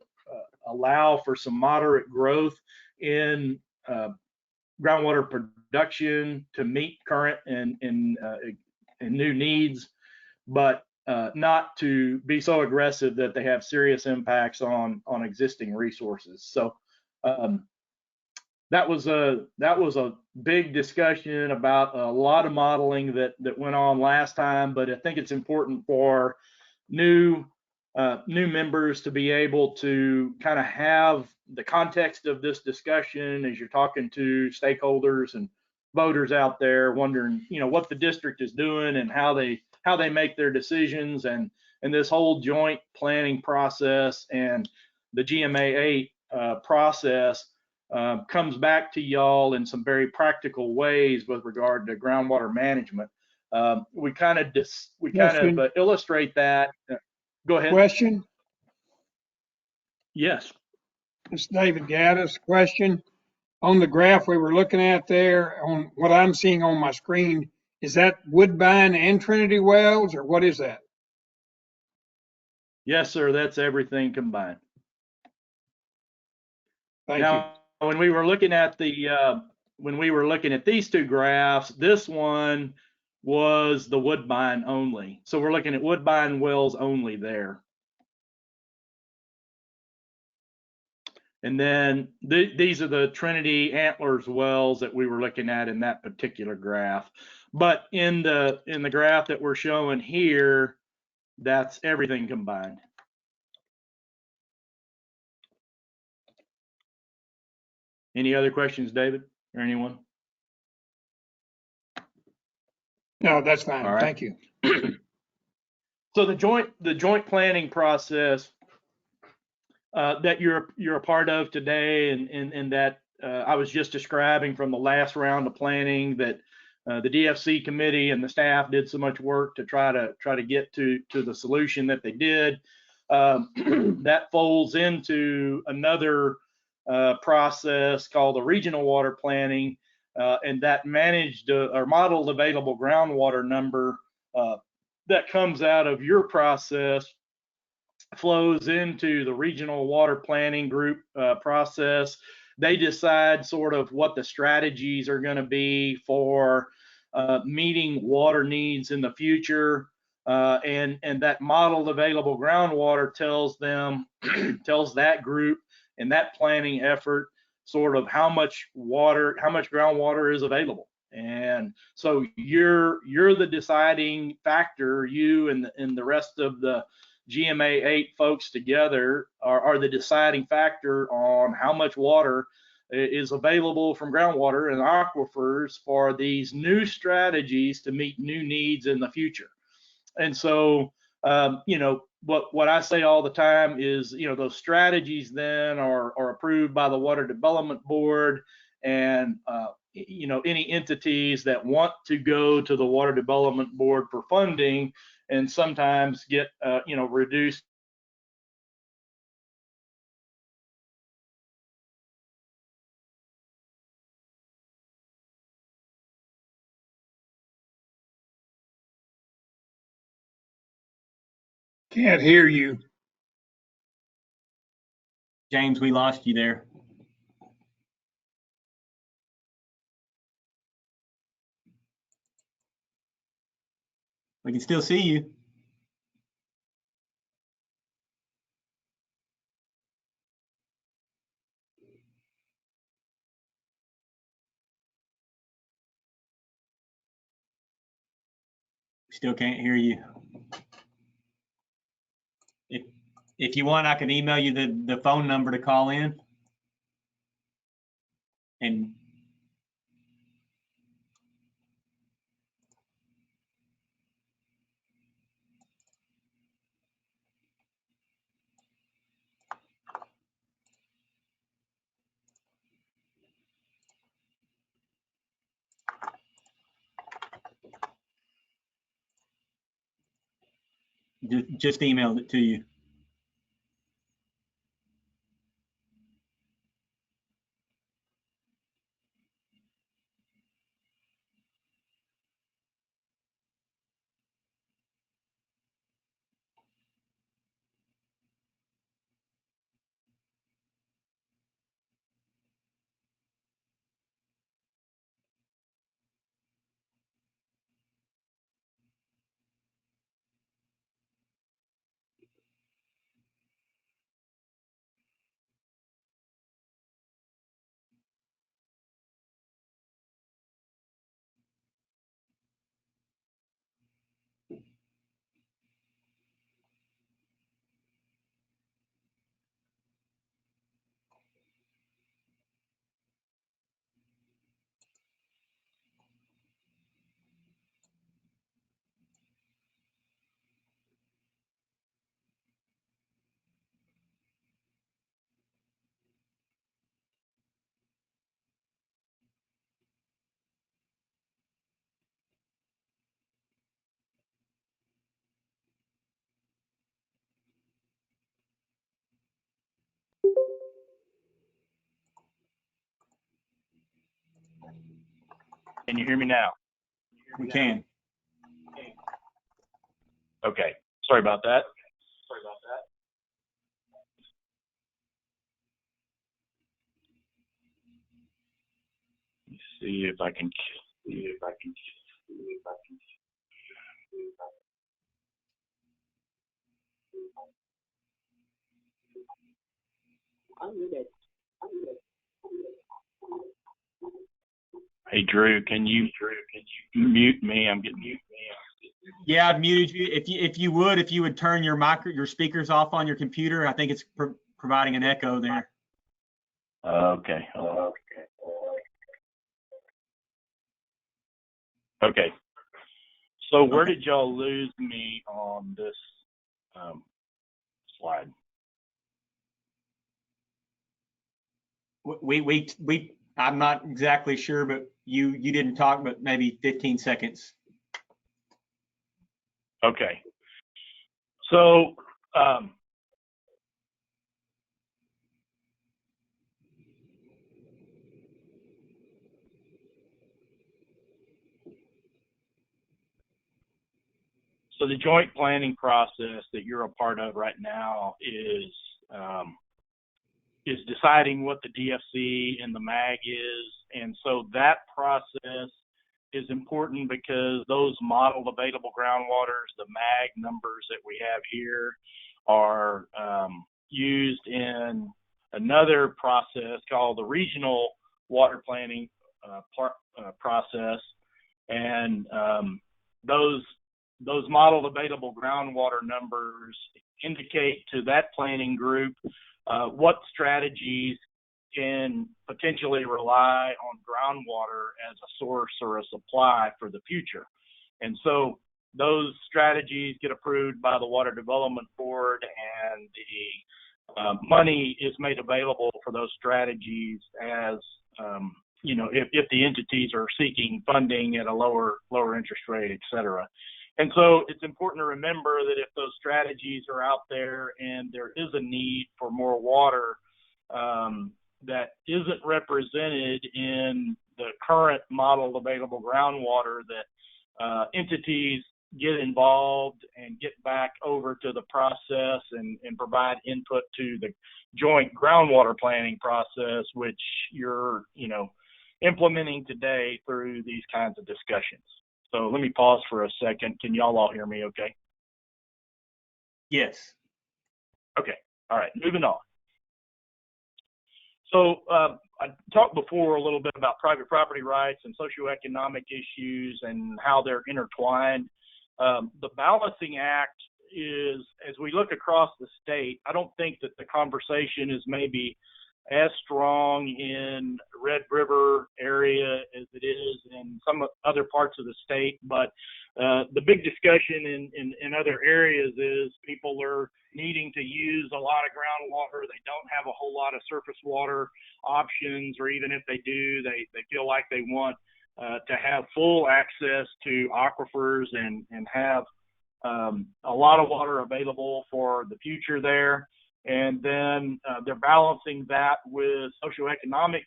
allow for some moderate growth in groundwater production to meet current and new needs, but not to be so aggressive that they have serious impacts on existing resources. So that was a big discussion about a lot of modeling that went on last time, but I think it's important for new members to be able to kind of have the context of this discussion as you're talking to stakeholders and voters out there, wondering, what the district is doing and how they make their decisions, and this whole joint planning process and the GMA 8 process comes back to y'all in some very practical ways with regard to groundwater management. We kind of illustrate that. Go ahead. Question? Yes. It's David Gaddis. Question. On the graph we were looking at there, on what I'm seeing on my screen, is that Woodbine and Trinity Wells, or what is that? Yes, sir. That's everything combined. Thank you. Now, when we were looking at these two graphs, this one was the Woodbine only. So we're looking at Woodbine wells only there. And then these are the Trinity Antlers wells that we were looking at in that particular graph. But in the graph that we're showing here, that's everything combined. Any other questions, David, or anyone? No, that's fine. All right. Thank you. So the joint planning process that you're a part of today, and that I was just describing from the last round of planning, that the DFC committee and the staff did so much work to try to get to the solution that they did. That folds into another process called the regional water planning, and that managed or modeled available groundwater number that comes out of your process flows into the regional water planning group process. They decide sort of what the strategies are going to be for meeting water needs in the future, and that modeled available groundwater tells them tells that group and that planning effort sort of how much groundwater is available. And so you're the deciding factor. You and the rest of the GMA 8 folks together are the deciding factor on how much water is available from groundwater and aquifers for these new strategies to meet new needs in the future. And so, what I say all the time is, those strategies then are approved by the Water Development Board, and any entities that want to go to the Water Development Board for funding and sometimes get reduced. Can't hear you. James, we lost you there. We can still see you. Still can't hear you. If you want, I can email you the phone number to call in. And just emailed it to you. Can you hear me now? We can. Okay. Sorry about that. Let's see if I can. Hey Drew, can you mute me? I'm getting mute. Yeah, I've muted you. If you would turn your speakers off on your computer. I think it's providing an echo there. Okay. Okay. So where did y'all lose me on this slide? I'm not exactly sure, but you didn't talk, but maybe 15 seconds. Okay. So the joint planning process that you're a part of right now is deciding what the DFC and the MAG is. And so that process is important because those modeled available groundwaters, the MAG numbers that we have here, are used in another process called the regional water planning process. And those modeled available groundwater numbers indicate to that planning group what strategies can potentially rely on groundwater as a source or a supply for the future. And so those strategies get approved by the Water Development Board, and the money is made available for those strategies as, if the entities are seeking funding at a lower interest rate, et cetera. And so it's important to remember that if those strategies are out there and there is a need for more water that isn't represented in the current model available groundwater, that entities get involved and get back over to the process and provide input to the joint groundwater planning process, which you're, implementing today through these kinds of discussions. So let me pause for a second. Can y'all all hear me okay? Yes. Okay. All right. Moving on. So I talked before a little bit about private property rights and socioeconomic issues and how they're intertwined. The balancing act is, as we look across the state, I don't think that the conversation is maybe as strong in Red River area as it is in some other parts of the state. But the big discussion in other areas is people are needing to use a lot of groundwater. They don't have a whole lot of surface water options, or even if they do, they feel like they want to have full access to aquifers and have a lot of water available for the future there. And then they're balancing that with socioeconomic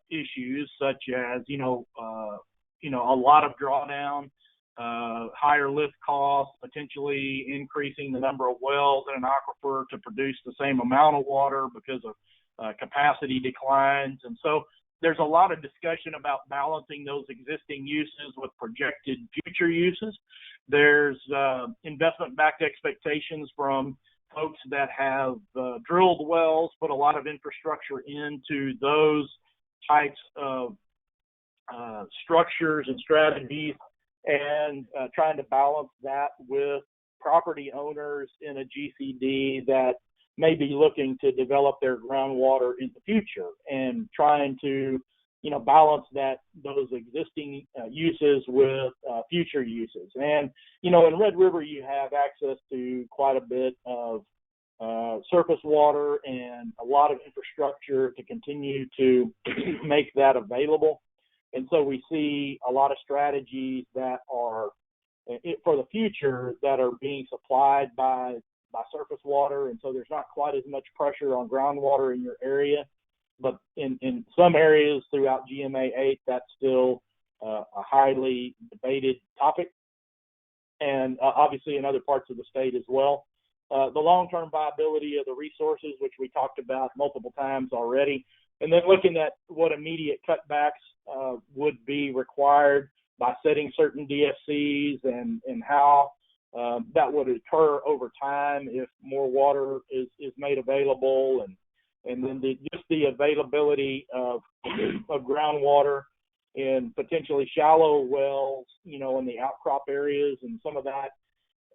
issues such as, a lot of drawdown, higher lift costs, potentially increasing the number of wells in an aquifer to produce the same amount of water because of capacity declines. And so there's a lot of discussion about balancing those existing uses with projected future uses. There's investment-backed expectations from folks that have drilled wells, put a lot of infrastructure into those types of structures and strategies, and trying to balance that with property owners in a GCD that may be looking to develop their groundwater in the future, and trying to balance those existing uses with future uses. And in Red River you have access to quite a bit of surface water and a lot of infrastructure to continue to make that available. And so we see a lot of strategies that are for the future that are being supplied by surface water, and so there's not quite as much pressure on groundwater in your area. But in some areas throughout GMA 8, that's still a highly debated topic, and obviously in other parts of the state as well. The long-term viability of the resources, which we talked about multiple times already, and then looking at what immediate cutbacks would be required by setting certain DFCs, and how that would occur over time if more water is made available, and then just the availability of groundwater in potentially shallow wells, in the outcrop areas, and some of that,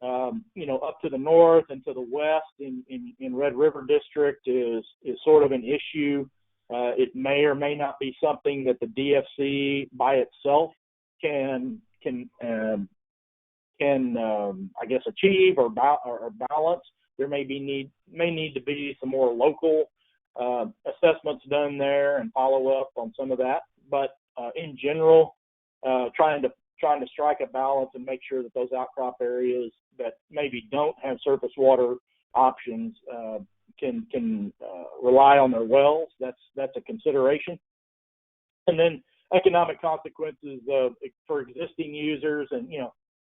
up to the north and to the west in Red River District is sort of an issue. It may or may not be something that the DFC by itself can I guess achieve or balance. There may need to be some more local assessments done there and follow up on some of that. But in general, trying to strike a balance and make sure that those outcrop areas that maybe don't have surface water options can rely on their wells. That's a consideration. And then economic consequences for existing users, and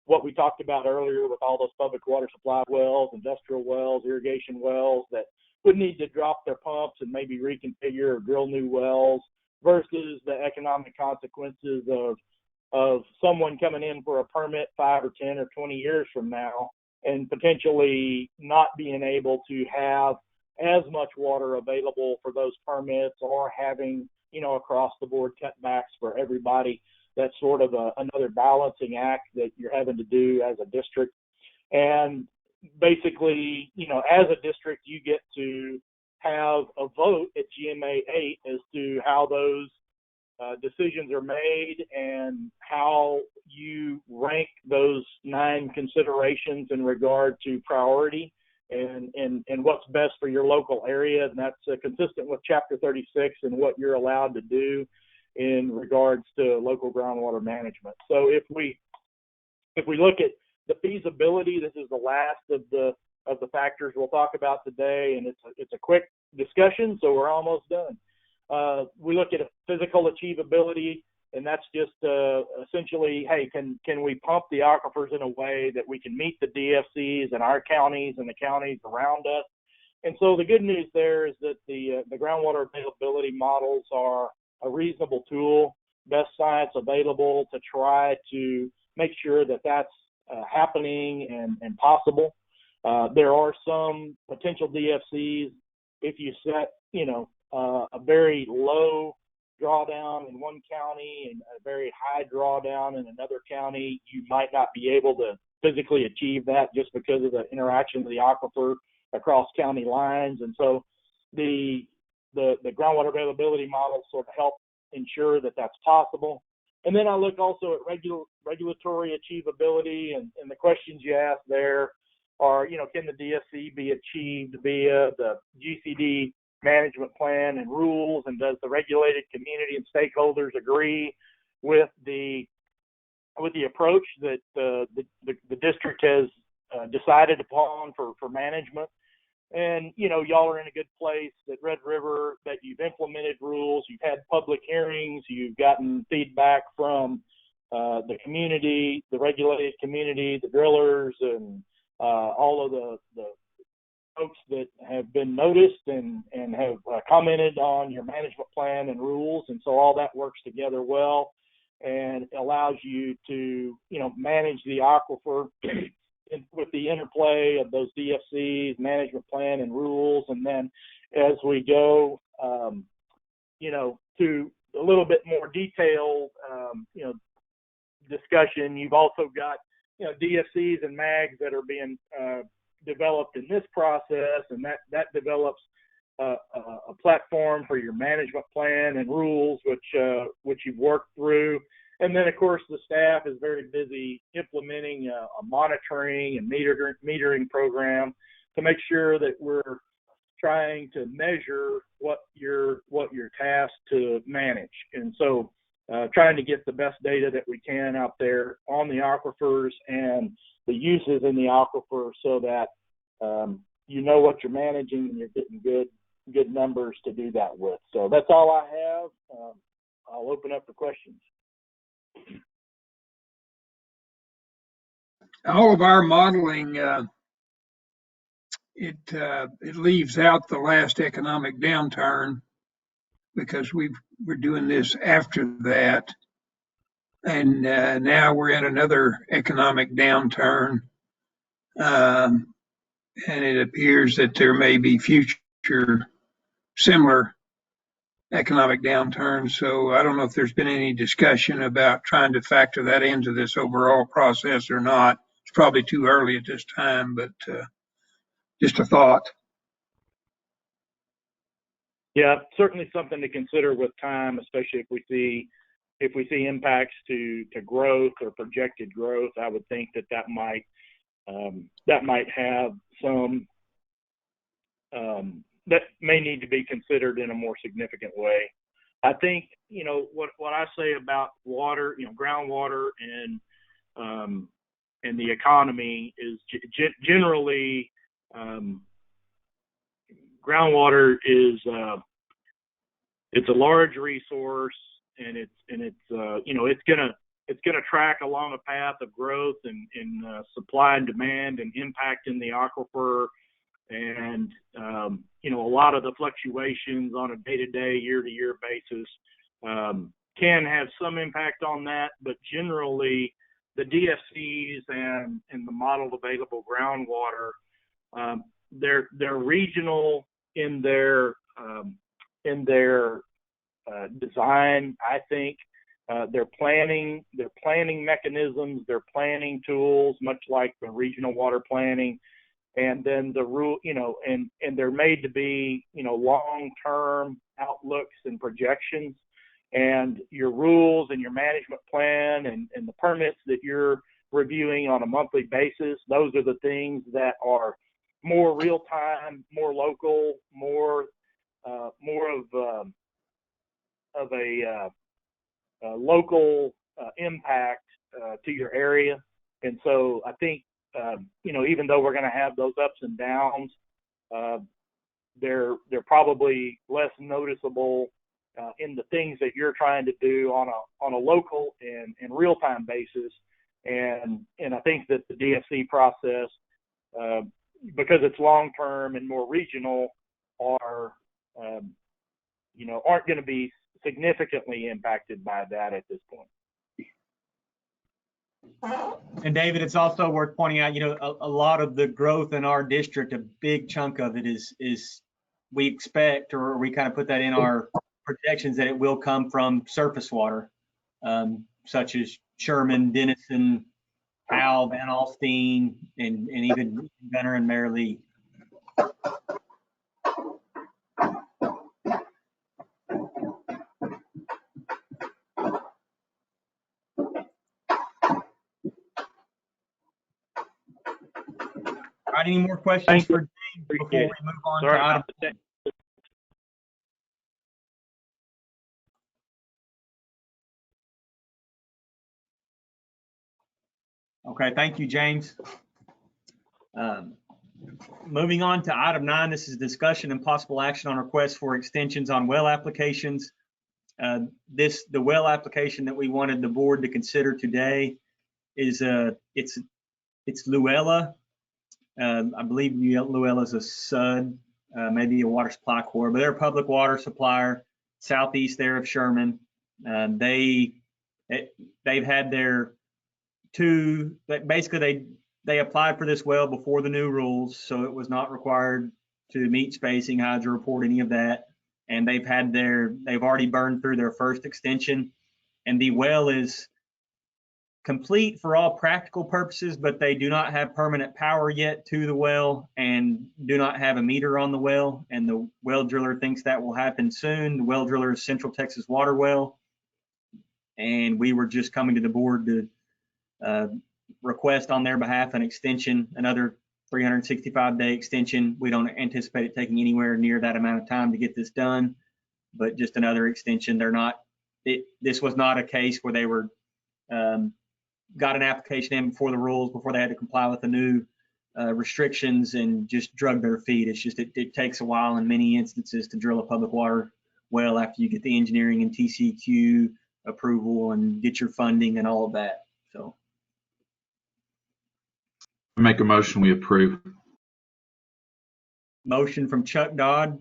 what we talked about earlier with all those public water supply wells, industrial wells, irrigation wells that would need to drop their pumps and maybe reconfigure or drill new wells, versus the economic consequences of someone coming in for a permit 5 or 10 or 20 years from now and potentially not being able to have as much water available for those permits, or having, across the board cutbacks for everybody. That's sort of another balancing act that you're having to do as a district. And basically, as a district, you get to have a vote at GMA 8 as to how those decisions are made and how you rank those 9 considerations in regard to priority and what's best for your local area. And that's consistent with Chapter 36 and what you're allowed to do in regards to local groundwater management. So if we look at the feasibility, this is the last of the factors we'll talk about today, and it's a quick discussion, so we're almost done. We look at physical achievability, and that's just essentially, hey, can we pump the aquifers in a way that we can meet the DFCs in our counties and the counties around us? And so the good news there is that the groundwater availability models are a reasonable tool, best science available to try to make sure that that's happening and possible. There are some potential DFCs, if you set, a very low drawdown in one county and a very high drawdown in another county, you might not be able to physically achieve that just because of the interaction of the aquifer across county lines. And so the groundwater availability models sort of help ensure that that's possible. And then I look also at regulatory achievability, and the questions you asked there are, can the DFC be achieved via the GCD management plan and rules, and does the regulated community and stakeholders agree with the approach that the district has decided upon for management? And, y'all are in a good place at Red River that you've implemented rules, you've had public hearings, you've gotten feedback from the community, the regulated community, the drillers, and all of the folks that have been noticed and have commented on your management plan and rules. And so all that works together well and allows you to, manage the aquifer with the interplay of those DFCs, management plan and rules. And then as we go, to a little bit more detailed, discussion, you've also got, DFCs and MAGs that are being developed in this process, and that develops a platform for your management plan and rules, which you've worked through. And then, of course, the staff is very busy implementing a monitoring and metering program to make sure that we're trying to measure what you're tasked to manage. And so trying to get the best data that we can out there on the aquifers and the uses in the aquifer so that what you're managing and you're getting good numbers to do that with. So that's all I have. I'll open up for questions. All of our modeling, it leaves out the last economic downturn because we're doing this after that. And now we're in another economic downturn. And it appears that there may be future similar economic downturns. So I don't know if there's been any discussion about trying to factor that into this overall process or not. It's probably too early at this time, but just a thought. Yeah, certainly something to consider with time, especially if we see impacts to growth or projected growth. I would think that might have some that may need to be considered in a more significant way. I think what I say about water, groundwater and the economy is generally groundwater is it's a large resource, and it's gonna track along a path of growth and supply and demand and impact in the aquifer, and a lot of the fluctuations on a day-to-day, year-to-year basis can have some impact on that, but generally the DFCs and the modeled available groundwater, they're regional in their design. I think their planning mechanisms, their planning tools, much like the regional water planning, and then the rule, and they're made to be, long-term outlooks and projections. And your rules and your management plan and the permits that you're reviewing on a monthly basis, those are the things that are more real-time, more local, more of a local impact to your area. And so I think, even though we're going to have those ups and downs, they're probably less noticeable in the things that you're trying to do on a local and real-time basis. And I think that the DFC process, because it's long-term and more regional, aren't going to be significantly impacted by that at this point. And David, it's also worth pointing out, a lot of the growth in our district, a big chunk of it is we expect, or we kind of put that in our projections, that it will come from surface water, such as Sherman, Denison, Al Van Alstine, and even Gunner and Mary Lee. All right, any more questions Thank you. for James before Appreciate we it. move on Sorry to item? about the tech. Okay, thank you, James. Moving on to item 9, this is discussion and possible action on requests for extensions on well applications. The well application that we wanted the board to consider today is it's Luella. I believe Luella is a SUD, maybe a water supply corps, but they're a public water supplier southeast there of Sherman. They've had their basically they applied for this well before the new rules, so it was not required to meet spacing, hydro report, any of that. And they've already burned through their first extension, and the well is complete for all practical purposes, but they do not have permanent power yet to the well and do not have a meter on the well. And the well driller thinks that will happen soon. The well driller is Central Texas Water Well. And we were just coming to the board to request on their behalf an extension, another 365-day extension. We don't anticipate it taking anywhere near that amount of time to get this done, but just another extension. This was not a case where they were got an application in before the rules, before they had to comply with the new restrictions and just drug their feet. It's just, it takes a while in many instances to drill a public water well after you get the engineering and TCQ approval and get your funding and all of that. So I make a motion, we approve. motion from Chuck Dodd,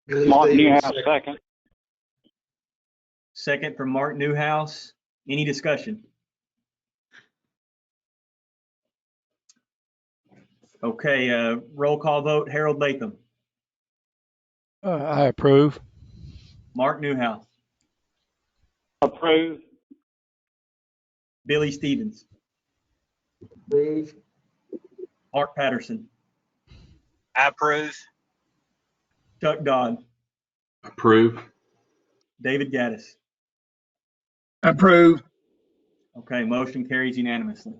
Billy Mark Stevens, Newhouse, second. second. second from Mark Newhouse. Any discussion? Okay, roll call vote. Harold Latham, I approve. Mark Newhouse, Approve. Billy Stevens, Approve. Mark Patterson, I approve. Chuck Dodd, Approve. David Gaddis. Approve. Okay, motion carries unanimously.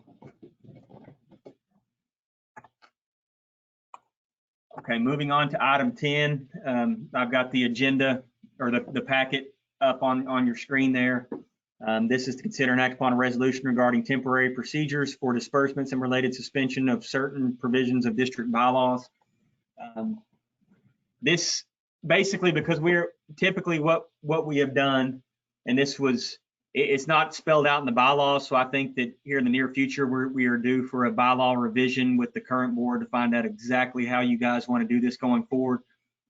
Okay, moving on to item 10. I've got the agenda or the packet up on your screen there. This is to consider and act upon a resolution regarding temporary procedures for disbursements and related suspension of certain provisions of district bylaws. This basically, because we're typically what we have done, and it's not spelled out in the bylaws, so I think that here in the near future, we are due for a bylaw revision with the current board to find out exactly how you guys want to do this going forward.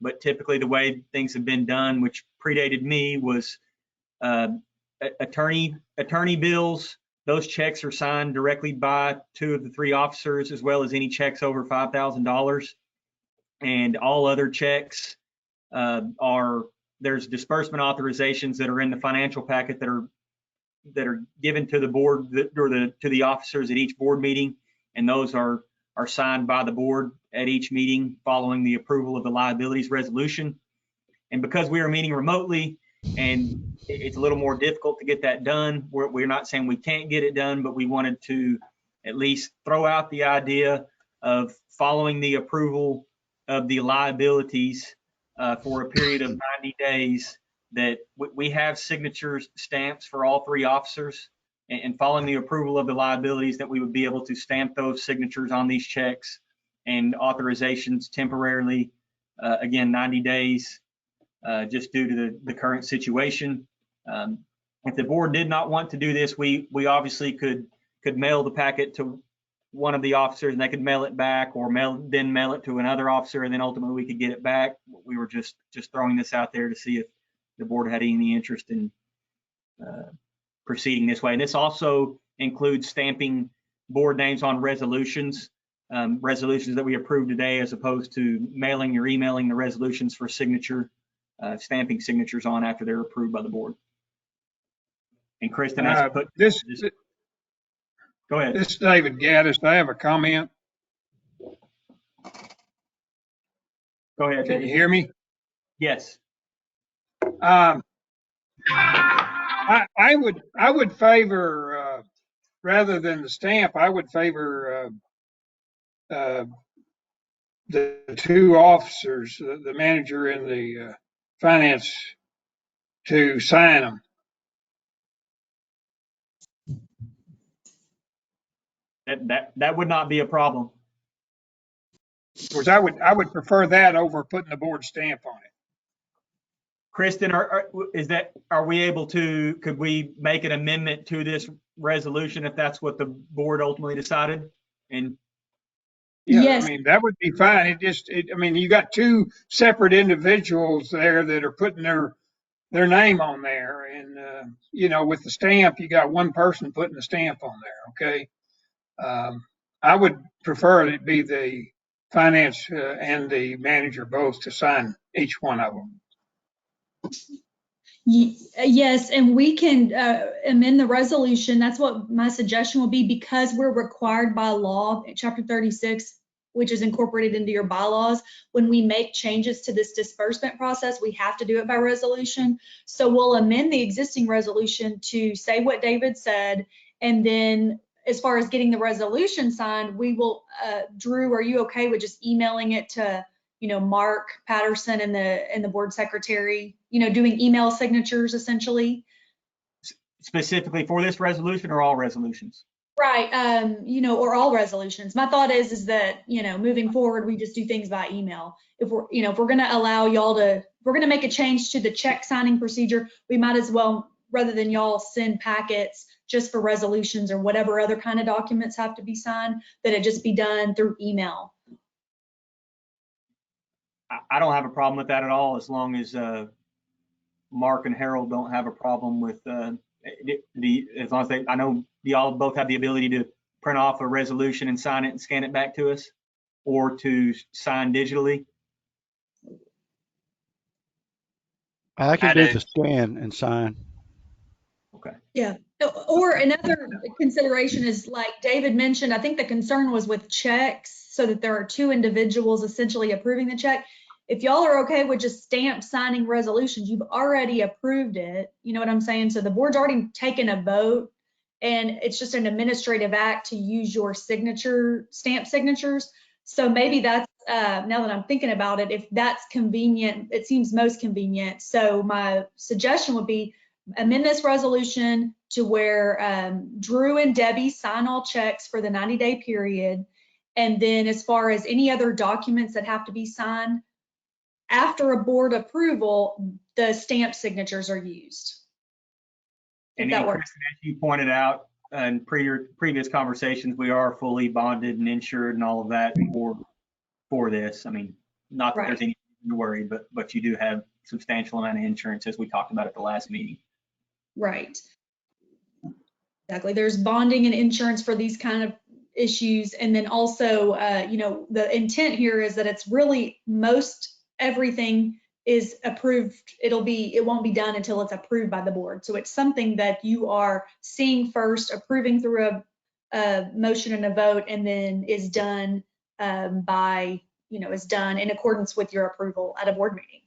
But typically the way things have been done, which predated me, was attorney bills. Those checks are signed directly by 2 of the 3 officers, as well as any checks over $5,000. And all other checks there's disbursement authorizations that are in the financial packet that are given to the board or to the officers at each board meeting, and those are signed by the board at each meeting following the approval of the liabilities resolution. And because we are meeting remotely and it's a little more difficult to get that done, we're not saying we can't get it done, but we wanted to at least throw out the idea of following the approval of the liabilities for a period of 90 days, that we have signatures, stamps for all 3 officers, and following the approval of the liabilities, that we would be able to stamp those signatures on these checks and authorizations temporarily, again, 90 days, just due to the current situation. If the board did not want to do this, we obviously could mail the packet to one of the officers and they could mail it back, or then mail it to another officer, and then ultimately we could get it back. We were just throwing this out there to see if the board had any interest in proceeding this way. And this also includes stamping board names on resolutions that we approved today, as opposed to mailing or emailing the resolutions for signature, stamping signatures on after they're approved by the board. And Kristen, that's put, This go ahead. is David Gaddis. I have a comment. Go ahead, Can you David. hear me? Yes. I would favor, rather than the stamp, I would favor the two officers, the manager and the finance, to sign them. That would not be a problem. Of course, I would prefer that over putting the board stamp on it. Kristen, are we able to, could we make an amendment to this resolution if that's what the board ultimately decided? And Yeah, Yes. I mean, that would be fine. I mean, you got two separate individuals there that are putting their name on there. And, you know, with the stamp, you got one person putting the stamp on there. Okay. I would prefer it be the finance and the manager both to sign each one of them. Yes, and we can amend the resolution. That's what my suggestion would be, because we're required by law, Chapter 36, which is incorporated into your bylaws. When we make changes to this disbursement process, we have to do it by resolution. So we'll amend the existing resolution to say what David said. And then as far as getting the resolution signed, we will, Drew, are you okay with just emailing it to, you know, Mark Patterson and the board secretary, you know, doing email signatures essentially? specifically for this resolution or all resolutions? Right, you know, or all resolutions. My thought is that, you know, moving forward, we just do things by email. If we're, you know, if we're gonna allow y'all to, if we're gonna make a change to the check signing procedure, we might as well, rather than y'all send packets just for resolutions or whatever other kind of documents have to be signed, that it just be done through email. I don't have a problem with that at all, as long as Mark and Harold don't have a problem with as long as they, I know y'all both have the ability to print off a resolution and sign it and scan it back to us, or to sign digitally. I can I do do. the scan and sign. Okay. Yeah, or another consideration is, like David mentioned, I think the concern was with checks, so that there are two individuals essentially approving the check. If y'all are okay with just stamp signing resolutions, you've already approved it. You know what I'm saying? So the board's already taken a vote, and it's just an administrative act to use your signature, stamp signatures. So maybe that's, now that I'm thinking about it, if that's convenient, it seems most convenient. So my suggestion would be amend this resolution to where Drew and Debbie sign all checks for the 90-day period. And then as far as any other documents that have to be signed, after a board approval, the stamp signatures are used. And that then, works. Kristen, as you pointed out in previous conversations, we are fully bonded and insured and all of that for this. I mean, not that there's any reason to worry, but you do have substantial amount of insurance, as we talked about at the last meeting. Right. Exactly. There's bonding and insurance for these kind of issues. And then also, you know, the intent here is that it's really most everything is approved. It won't be done until it's approved by the board. So it's something that you are seeing first, approving through a motion and a vote, and then is done is done in accordance with your approval at a board meeting.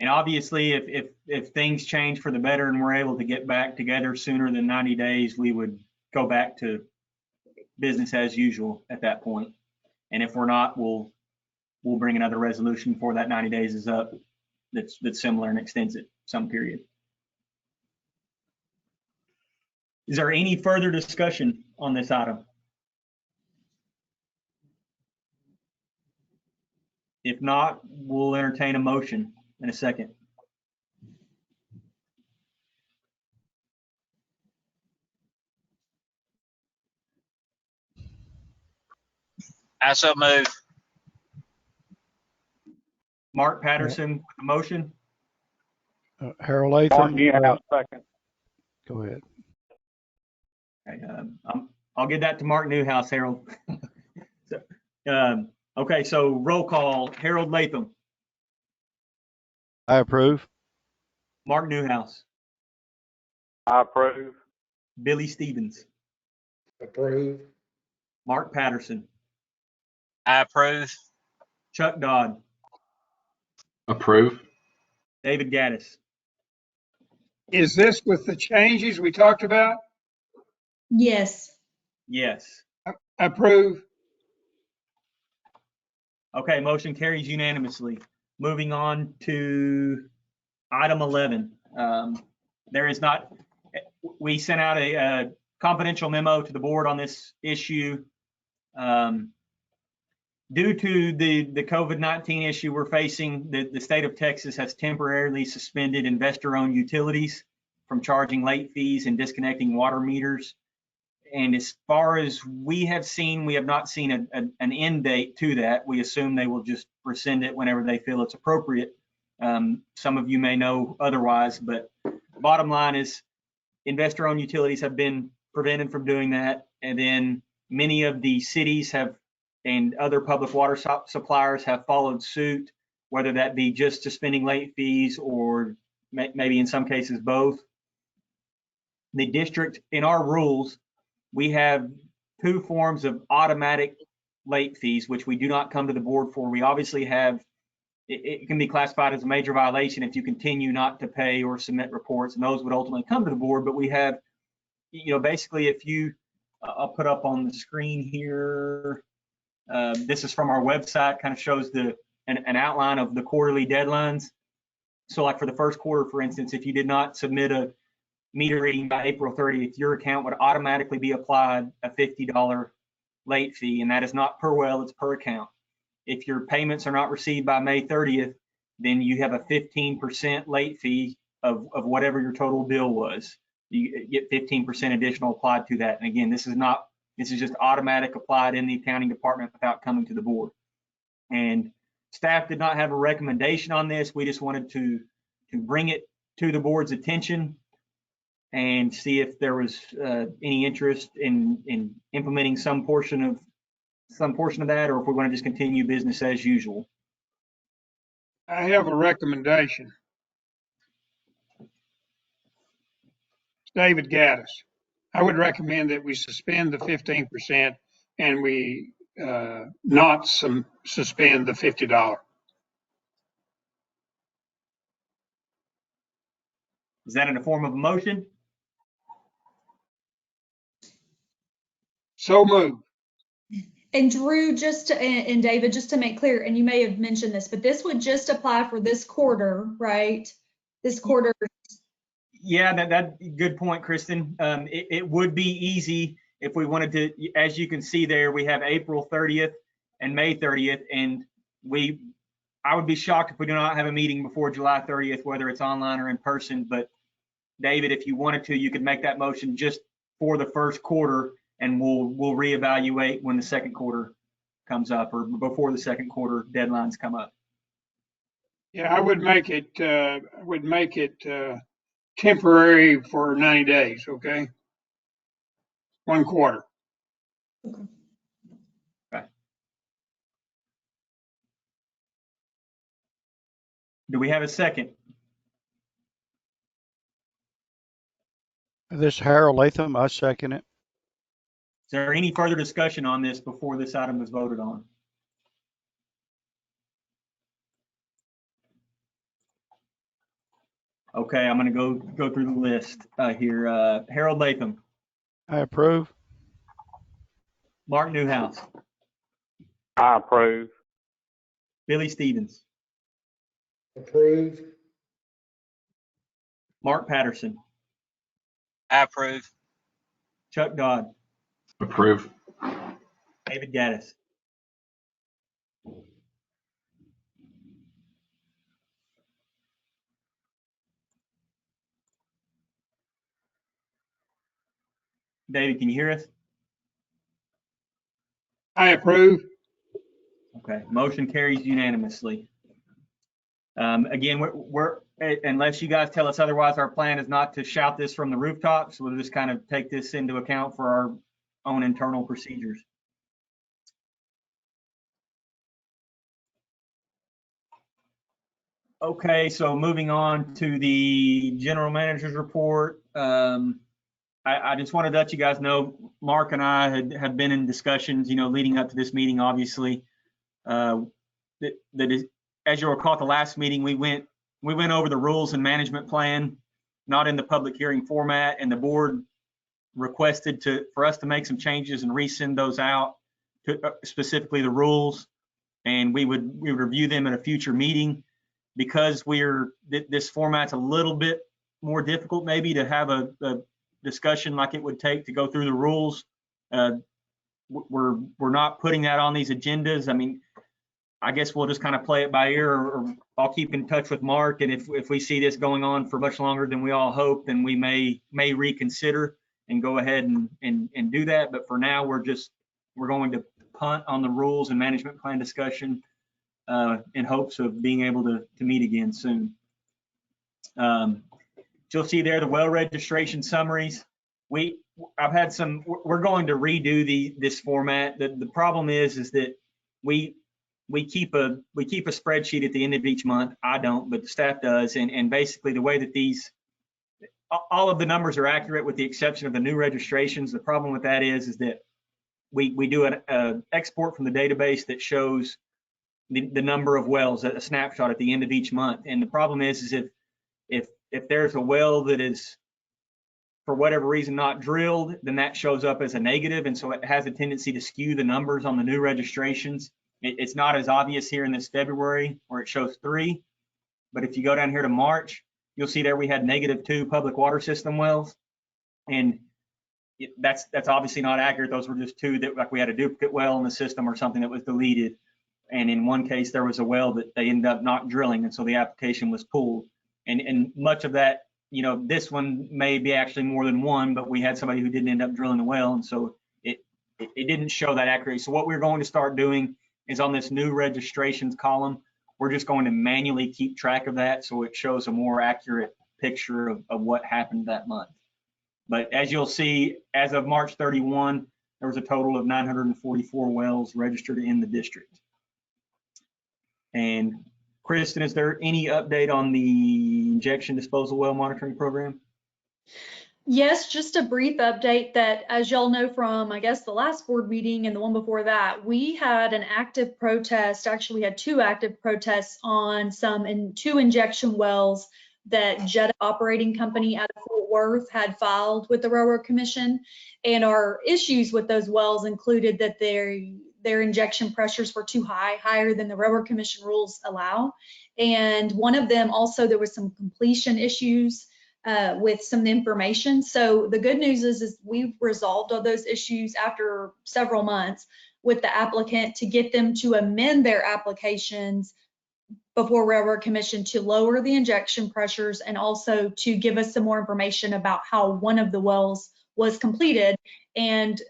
And obviously, if things change for the better and we're able to get back together sooner than 90 days, we would go back to business as usual at that point. And if we're not, we'll bring another resolution before that 90 days is up that's similar and extends it some period. Is there any further discussion on this item? If not, we'll entertain a motion in a second. I so move. Mark Patterson with the motion. Harold Mark Latham. Newhouse, second. Go ahead. Okay, I'll give that to Mark Newhouse, Harold. Okay, so roll call. Harold Latham, I approve. Mark Newhouse, I approve. Billy Stevens, Approve. Mark Patterson, I approve. Chuck Dodd, Approve. David Gaddis. Is this with the changes we talked about? Yes. Yes. Approve. Okay, motion carries unanimously. Moving on to item 11. There is not, we sent out a confidential memo to the board on this issue. Due to the COVID-19 issue we're facing, the state of Texas has temporarily suspended investor-owned utilities from charging late fees and disconnecting water meters. And as far as we have seen, we have not seen an end date to that. We assume they will just rescind it whenever they feel it's appropriate. Some of you may know otherwise, but bottom line is investor-owned utilities have been prevented from doing that. And then many of the cities have and other public water suppliers have followed suit, whether that be just suspending late fees or maybe in some cases both. The district, in our rules, we have two forms of automatic late fees, which we do not come to the board for. We obviously have, it can be classified as a major violation if you continue not to pay or submit reports, and those would ultimately come to the board. But we have, basically if you, I'll put up on the screen here, this is from our website, kind of shows an outline of the quarterly deadlines. So like for the first quarter, for instance, if you did not submit a meter reading by April 30th, your account would automatically be applied a $50 late fee, and that is not per well, it's per account. If your payments are not received by May 30th, then you have a 15% late fee of whatever your total bill was. You get 15% additional applied to that. And again, this is just automatic applied in the accounting department without coming to the board. And staff did not have a recommendation on this. We just wanted to bring it to the board's attention and see if there was any interest in implementing some portion of that, or if we want to just continue business as usual. I have a recommendation. David Gaddis. I would recommend that we suspend the 15% and we not suspend the $50. Is that in the form of a motion? So moved. And Drew, and David, just to make clear, and you may have mentioned this, but this would just apply for this quarter, right? This quarter. Yeah, that good point, Kristen. It would be easy if we wanted to, as you can see there, we have April 30th and May 30th, and I would be shocked if we do not have a meeting before July 30th, whether it's online or in person. But David, if you wanted to, you could make that motion just for the first quarter, and we'll reevaluate when the second quarter comes up, or before the second quarter deadlines come up. Yeah, I would make it temporary for 90 days, okay? 1 quarter. Okay. Do we have a second? This is Harold Latham. I second it. Is there any further discussion on this before this item is voted on? Okay, I'm going to go through the list here. Harold Latham. I approve. Mark Newhouse. I approve. Billy Stevens. Approve. Mark Patterson. I approve. Chuck Dodd. Approve. David Gaddis. David, can you hear us? I approve. Okay, motion carries unanimously. Again, we're unless you guys tell us otherwise, our plan is not to shout this from the rooftops. We'll just kind of take this into account for our own internal procedures. Okay, so moving on to the general manager's report. I just wanted to let you guys know, Mark and I had been in discussions, leading up to this meeting, obviously. As you'll recall, at the last meeting, we went over the rules and management plan, not in the public hearing format, and the board requested for us to make some changes and resend those out, to specifically the rules, and we would review them at a future meeting. Because this format's a little bit more difficult maybe to have a discussion like it would take to go through the rules. We're not putting that on these agendas. I mean, I guess we'll just kind of play it by ear, or I'll keep in touch with Mark, and if we see this going on for much longer than we all hope, then we may reconsider and go ahead and do that. But for now, we're going to punt on the rules and management plan discussion in hopes of being able to meet again soon. You'll see there the well registration summaries. We're going to redo this format. The problem is that we keep a spreadsheet at the end of each month. I don't, but the staff does. And basically the way that all of the numbers are accurate with the exception of the new registrations. The problem with that is that we do an export from the database that shows the number of wells, a snapshot at the end of each month. And the problem is if there's a well that is for whatever reason not drilled, then that shows up as a negative, and so it has a tendency to skew the numbers on the new registrations. It's not as obvious here in this February where it shows 3, but if you go down here to March, you'll see there we had -2 public water system wells, and that's obviously not accurate. Those were just 2 that, like, we had a duplicate well in the system or something that was deleted. And in one case, there was a well that they ended up not drilling, and so the application was pulled. And much of that, this one may be actually more than one, but we had somebody who didn't end up drilling the well, and so it didn't show that accurately. So what we're going to start doing is on this new registrations column, we're just going to manually keep track of that so it shows a more accurate picture of what happened that month. But as you'll see, as of March 31, there was a total of 944 wells registered in the district. And Kristen, is there any update on the injection disposal well monitoring program? Yes, just a brief update that, as y'all know from, I guess, the last board meeting and the one before that, we had an active protest. Actually, we had 2 active protests on 2 injection wells that Jetta Operating Company out of Fort Worth had filed with the Railroad Commission. And our issues with those wells included that their injection pressures were too high, higher than the Railroad Commission rules allow. And one of them also, there was some completion issues with some information. So the good news is we've resolved all those issues after several months with the applicant to get them to amend their applications before Railroad Commission to lower the injection pressures, and also to give us some more information about how one of the wells was completed. And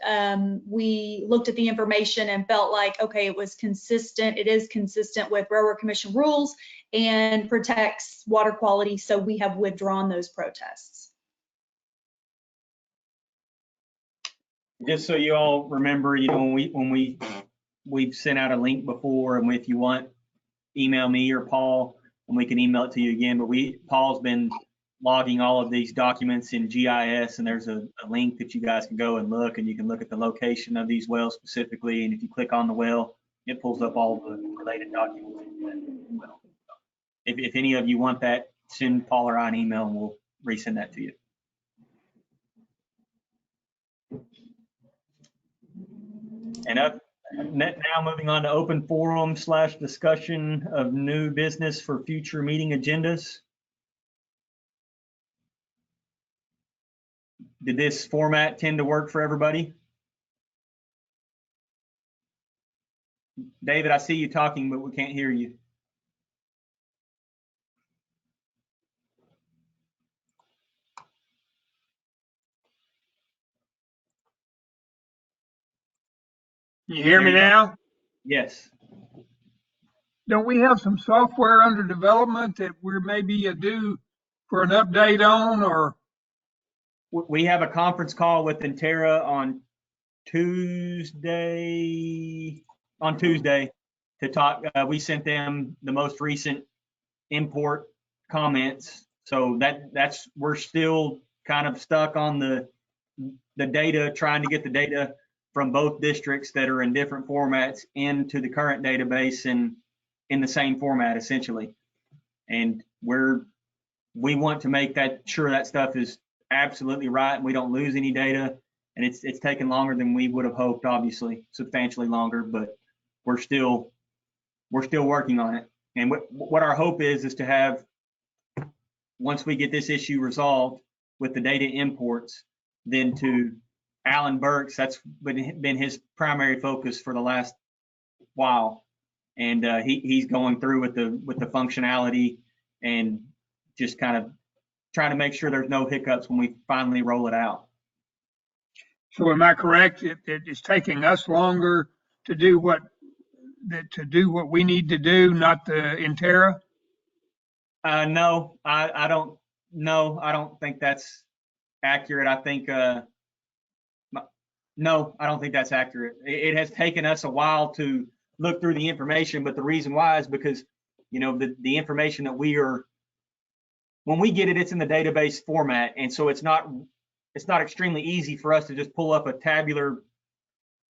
we looked at the information and felt like, okay, it was consistent. It is consistent with Railroad Commission rules and protects water quality. So we have withdrawn those protests. Just so you all remember, when we've sent out a link before, and if you want, email me or Paul, and we can email it to you again. But Paul's been logging all of these documents in GIS, and there's a link that you guys can go and look, and you can look at the location of these wells specifically. And if you click on the well, it pulls up all the related documents. Well, if any of you want that, send Paul or I an email, and we'll resend that to you. And now moving on to open forum / discussion of new business for future meeting agendas. Did this format tend to work for everybody? David, I see you talking, but we can't hear you. Can you hear me now? Yes. Don't we have some software under development that we're maybe due for an update on, or? We have a conference call with Intera on Tuesday to talk. We sent them the most recent import comments. So we're still kind of stuck on the data, trying to get the data from both districts that are in different formats into the current database and in the same format essentially. And we want to make sure that stuff is absolutely right and we don't lose any data. And it's taken longer than we would have hoped, obviously, substantially longer, but we're still working on it. And what our hope is to have, once we get this issue resolved with the data imports, then to Alan Burks, that's been his primary focus for the last while. And he's going through with the functionality and just kind of trying to make sure there's no hiccups when we finally roll it out. So am I correct? It's taking us longer to do what we need to do, not the Intera? No, I don't. No, I don't think that's accurate. I think no, I don't think that's accurate. It has taken us a while to look through the information, but the reason why is because, you know, the information that when we get it, it's in the database format, and so it's not extremely easy for us to just pull up a tabular,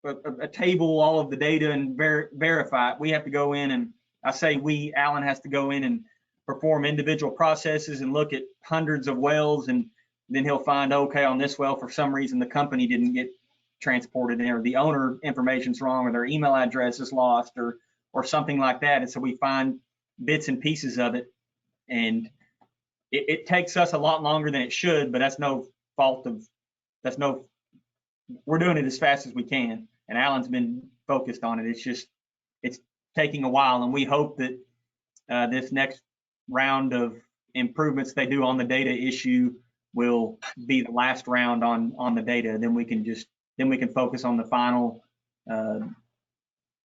a table, all of the data and verify it. We have to go in, and I say Alan has to go in and perform individual processes and look at hundreds of wells, and then he'll find, okay, on this well, for some reason, the company didn't get transported in, or the owner information's wrong, or their email address is lost, or something like that. And so we find bits and pieces of it, and it takes us a lot longer than it should, but that's no fault of, we're doing it as fast as we can. And Alan's been focused on it. It's taking a while, and we hope that this next round of improvements they do on the data issue will be the last round on the data. Then we can focus on the final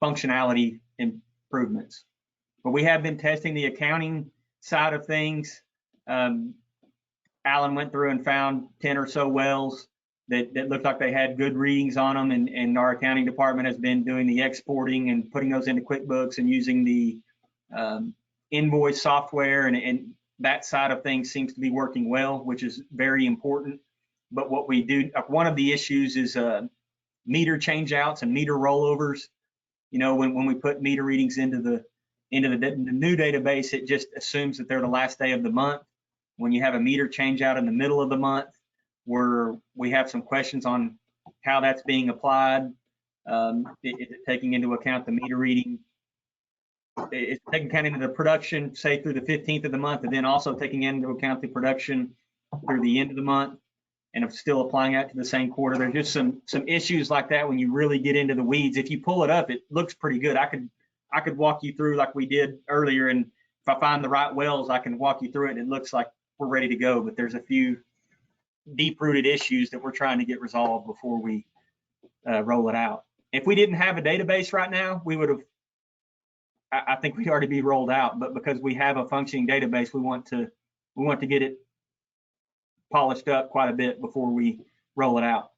functionality improvements. But we have been testing the accounting side of things. Alan went through and found 10 or so wells that looked like they had good readings on them, and our accounting department has been doing the exporting and putting those into QuickBooks and using the invoice software, and that side of things seems to be working well, which is very important. But what we do, one of the issues is meter changeouts and meter rollovers. You know, when we put meter readings into the new database, it just assumes that they're the last day of the month. When you have a meter change out in the middle of the month, where we have some questions on how that's being applied, is it taking into account the meter reading? It's taking account into the production, say through the 15th of the month, and then also taking into account the production through the end of the month, and it's still applying that to the same quarter. There's just some issues like that when you really get into the weeds. If you pull it up, it looks pretty good. I could walk you through like we did earlier, and if I find the right wells, I can walk you through it, and it looks like we're ready to go. But there's a few deep-rooted issues that we're trying to get resolved before we roll it out. If we didn't have a database right now, we would have, I think we'd already be rolled out. But because we have a functioning database, we want to get it polished up quite a bit before we roll it out.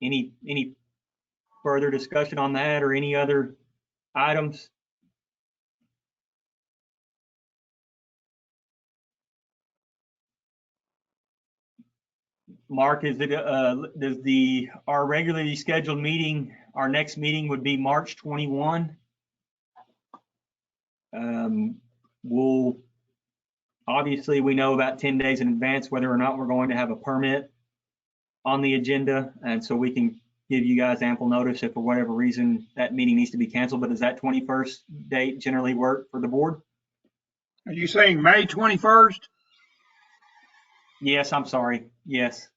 Any further discussion on that or any other items? Mark, is it does our regularly scheduled meeting, our next meeting would be March 21? We'll obviously, we know about 10 days in advance whether or not we're going to have a permit on the agenda, and so we can give you guys ample notice if for whatever reason that meeting needs to be canceled. But does that 21st date generally work for the board? Are you saying May 21st? Yes, I'm sorry. Yes.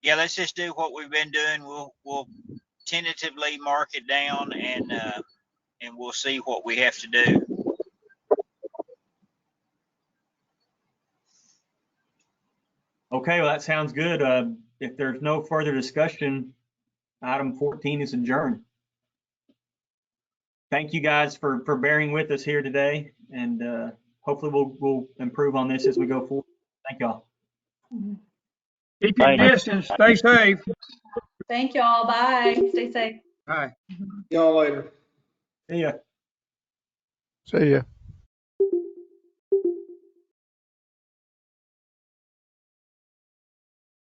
Yeah, let's just do what we've been doing. We'll tentatively mark it down, and we'll see what we have to do. Okay, well, that sounds good. If there's no further discussion, item 14 is adjourned. Thank you guys for bearing with us here today, and hopefully we'll improve on this as we go forward. Thank y'all. Keep your Thank you. distance, stay safe. Thank y'all. Bye. Stay safe. Bye. Y'all later. See ya. See ya.